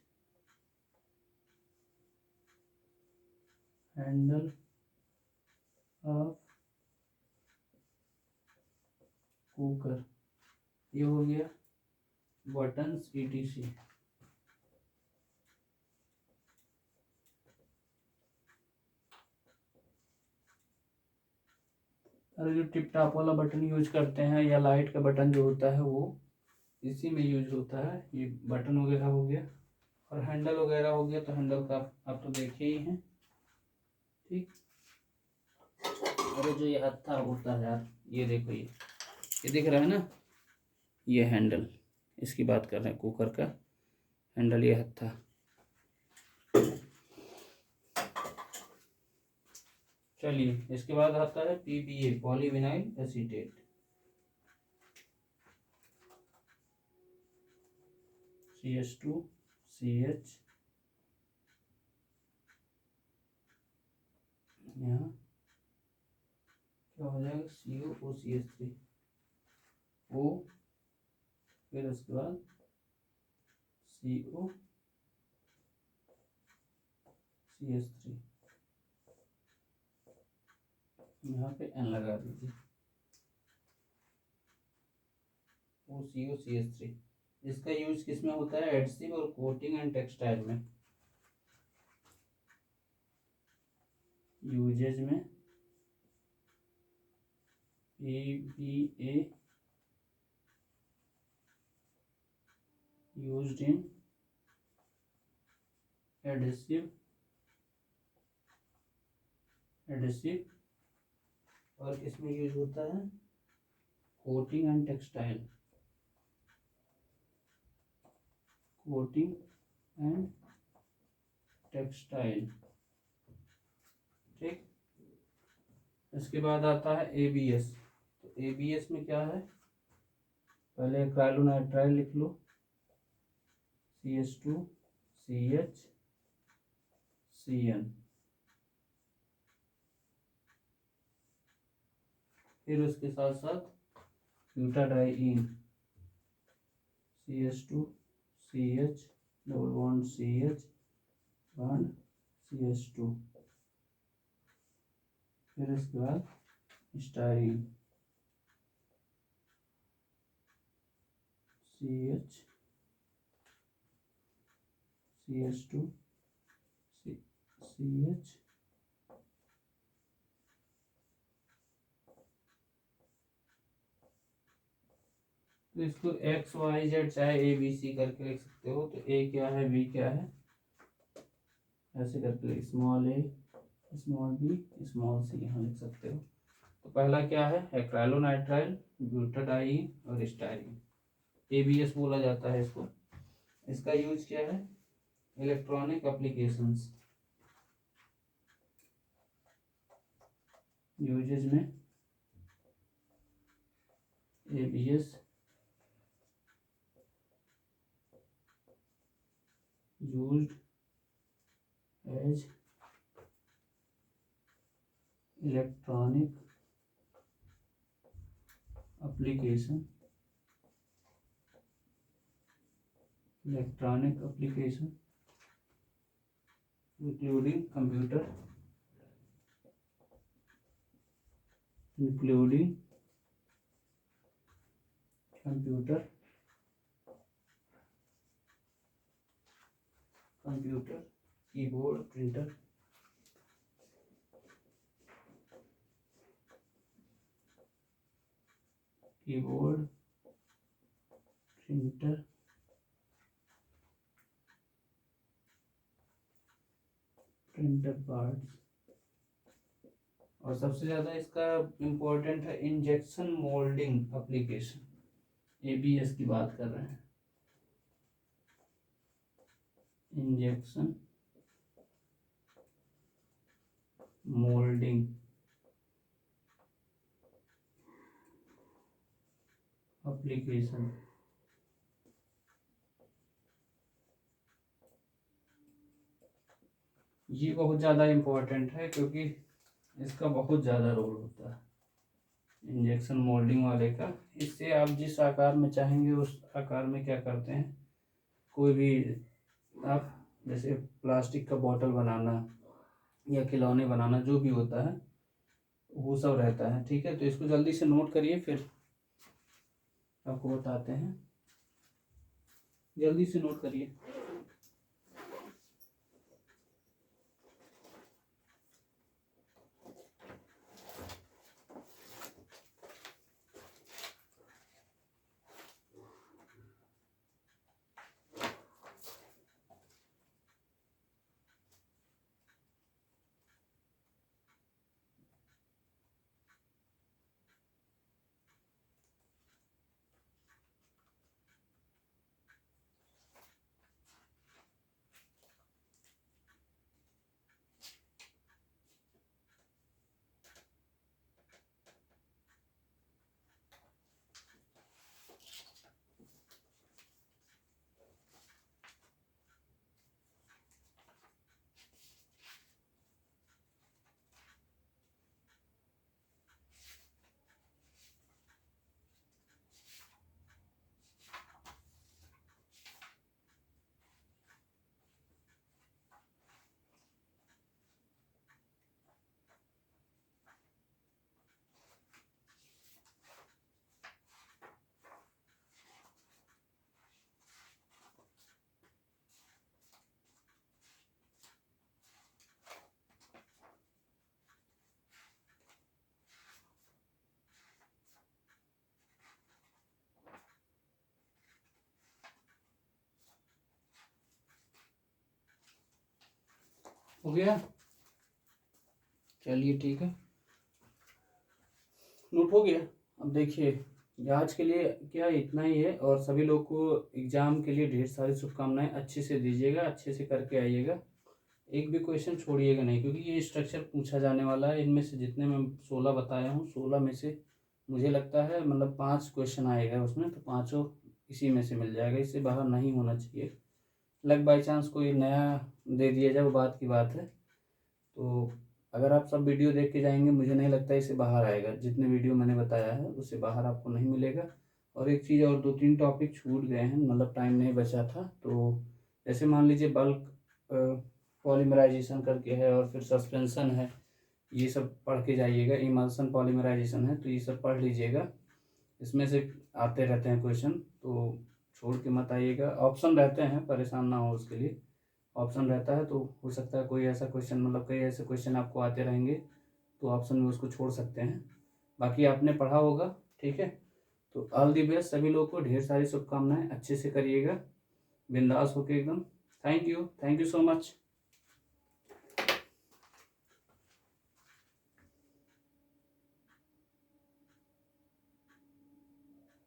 handle of cooker. ये हो गया बटन्स ETC। अरे जो टिप टॉप वाला बटन यूज करते हैं या लाइट का बटन जो होता है वो इसी में यूज होता है। ये बटन वगैरह हो गया और हैंडल वगैरह हो गया, तो हैंडल का आप तो देखे ही हैं। ठीक। अरे जो ये हत्था होता है यार, ये देखो, ये दिख रहा है ना, ये हैंडल, इसकी बात कर रहे हैं, कुकर का हैंडल, ये हत्था। चलिए, इसके बाद आता है PVA, polyvinyl acetate. CH2 CH, यहाँ क्या हो जाएगा? COOCH3 O, फिर उसके बाद COCH3, यहाँ पे N लगा दीजिए। OCOCH3। इसका यूज किस में होता है? एडसिव और कोटिंग एंड टेक्सटाइल में। यूजेज में PVA used in adhesive और किसमें यूज होता है? Coating and textile. Coating and textile. ठीक। इसके बाद आता है ABS। तो ABS में क्या है? पहले एक्राइलोनाइट्राइल लिख लो, CH2 CH CN, फिर उसके साथ साथ ब्यूटाडाइईन, CH2 CH double bond CH bond CH2, फिर इसके बाद स्टाइरीन, CH CH2 CH, तो इसको XYZ चाहे ABC करके लिख सकते हो। तो A क्या है, B क्या है, ऐसे करके small a small b small c यहाँ लिख सकते हो। तो पहला क्या है? एक्राइलोनाइट्राइल, ब्यूटाडाइईन और स्टाइरीन। ABS बोला जाता है इसको। इसका यूज क्या है? Electronic applications. यूजेज में ABS used as electronic application including computer keyboard printer printer parts. और सबसे ज़्यादा इसका इम्पोर्टेंट है इंजेक्शन मोल्डिंग एप्लीकेशन, ABS की बात कर रहे हैं। Injection moulding application. ये बहुत ज़्यादा इम्पोर्टेंट है क्योंकि इसका बहुत ज़्यादा रोल होता है इंजेक्शन मोल्डिंग वाले का। इससे आप जिस आकार में चाहेंगे उस आकार में क्या करते हैं, कोई भी आप जैसे प्लास्टिक का बॉटल बनाना या खिलौने बनाना जो भी होता है वो सब रहता है। ठीक है, तो इसको जल्दी से नोट करिए, फिर आपको बताते हैं। जल्दी से नोट करिए। हो गया? चलिए ठीक है, नोट हो गया। अब देखिए आज के लिए क्या इतना ही है, और सभी लोग को एग्ज़ाम के लिए ढेर सारी शुभकामनाएं। अच्छे से दीजिएगा, अच्छे से करके आइएगा, एक भी क्वेश्चन छोड़िएगा नहीं, क्योंकि ये स्ट्रक्चर पूछा जाने वाला है। इनमें से जितने मैं 16 बताया हूँ, 16 में से मुझे लगता है मतलब 5 क्वेश्चन आएगा उसमें, तो 5 इसी में से मिल जाएगा, इससे बाहर नहीं होना चाहिए। लग बाई चांस कोई नया दे दिया जाए वो बात की बात है। तो अगर आप सब वीडियो देख के जाएंगे, मुझे नहीं लगता इससे बाहर आएगा। जितने वीडियो मैंने बताया है उससे बाहर आपको नहीं मिलेगा। और एक चीज़ और, 2-3 टॉपिक छूट गए हैं, मतलब टाइम नहीं बचा था। तो जैसे मान लीजिए बल्क पॉलीमराइजेशन करके है, और फिर सस्पेंशन है, ये सब पढ़ के जाइएगा। इमल्सन पॉलीमराइजेशन है, तो ये सब पढ़ लीजिएगा, इसमें से आते रहते हैं क्वेश्चन, तो छोड़ के मत आइएगा। ऑप्शन रहते हैं, परेशान ना हो उसके लिए, ऑप्शन रहता है। तो हो सकता है कोई ऐसा क्वेश्चन, मतलब कई ऐसे क्वेश्चन आपको आते रहेंगे, तो ऑप्शन में उसको छोड़ सकते हैं, बाकी आपने पढ़ा होगा। ठीक है, तो ऑल दी बेस्ट सभी लोगों को, ढेर सारी शुभकामनाएं, अच्छे से करिएगा, बिंदास होके एकदम। Thank you so much.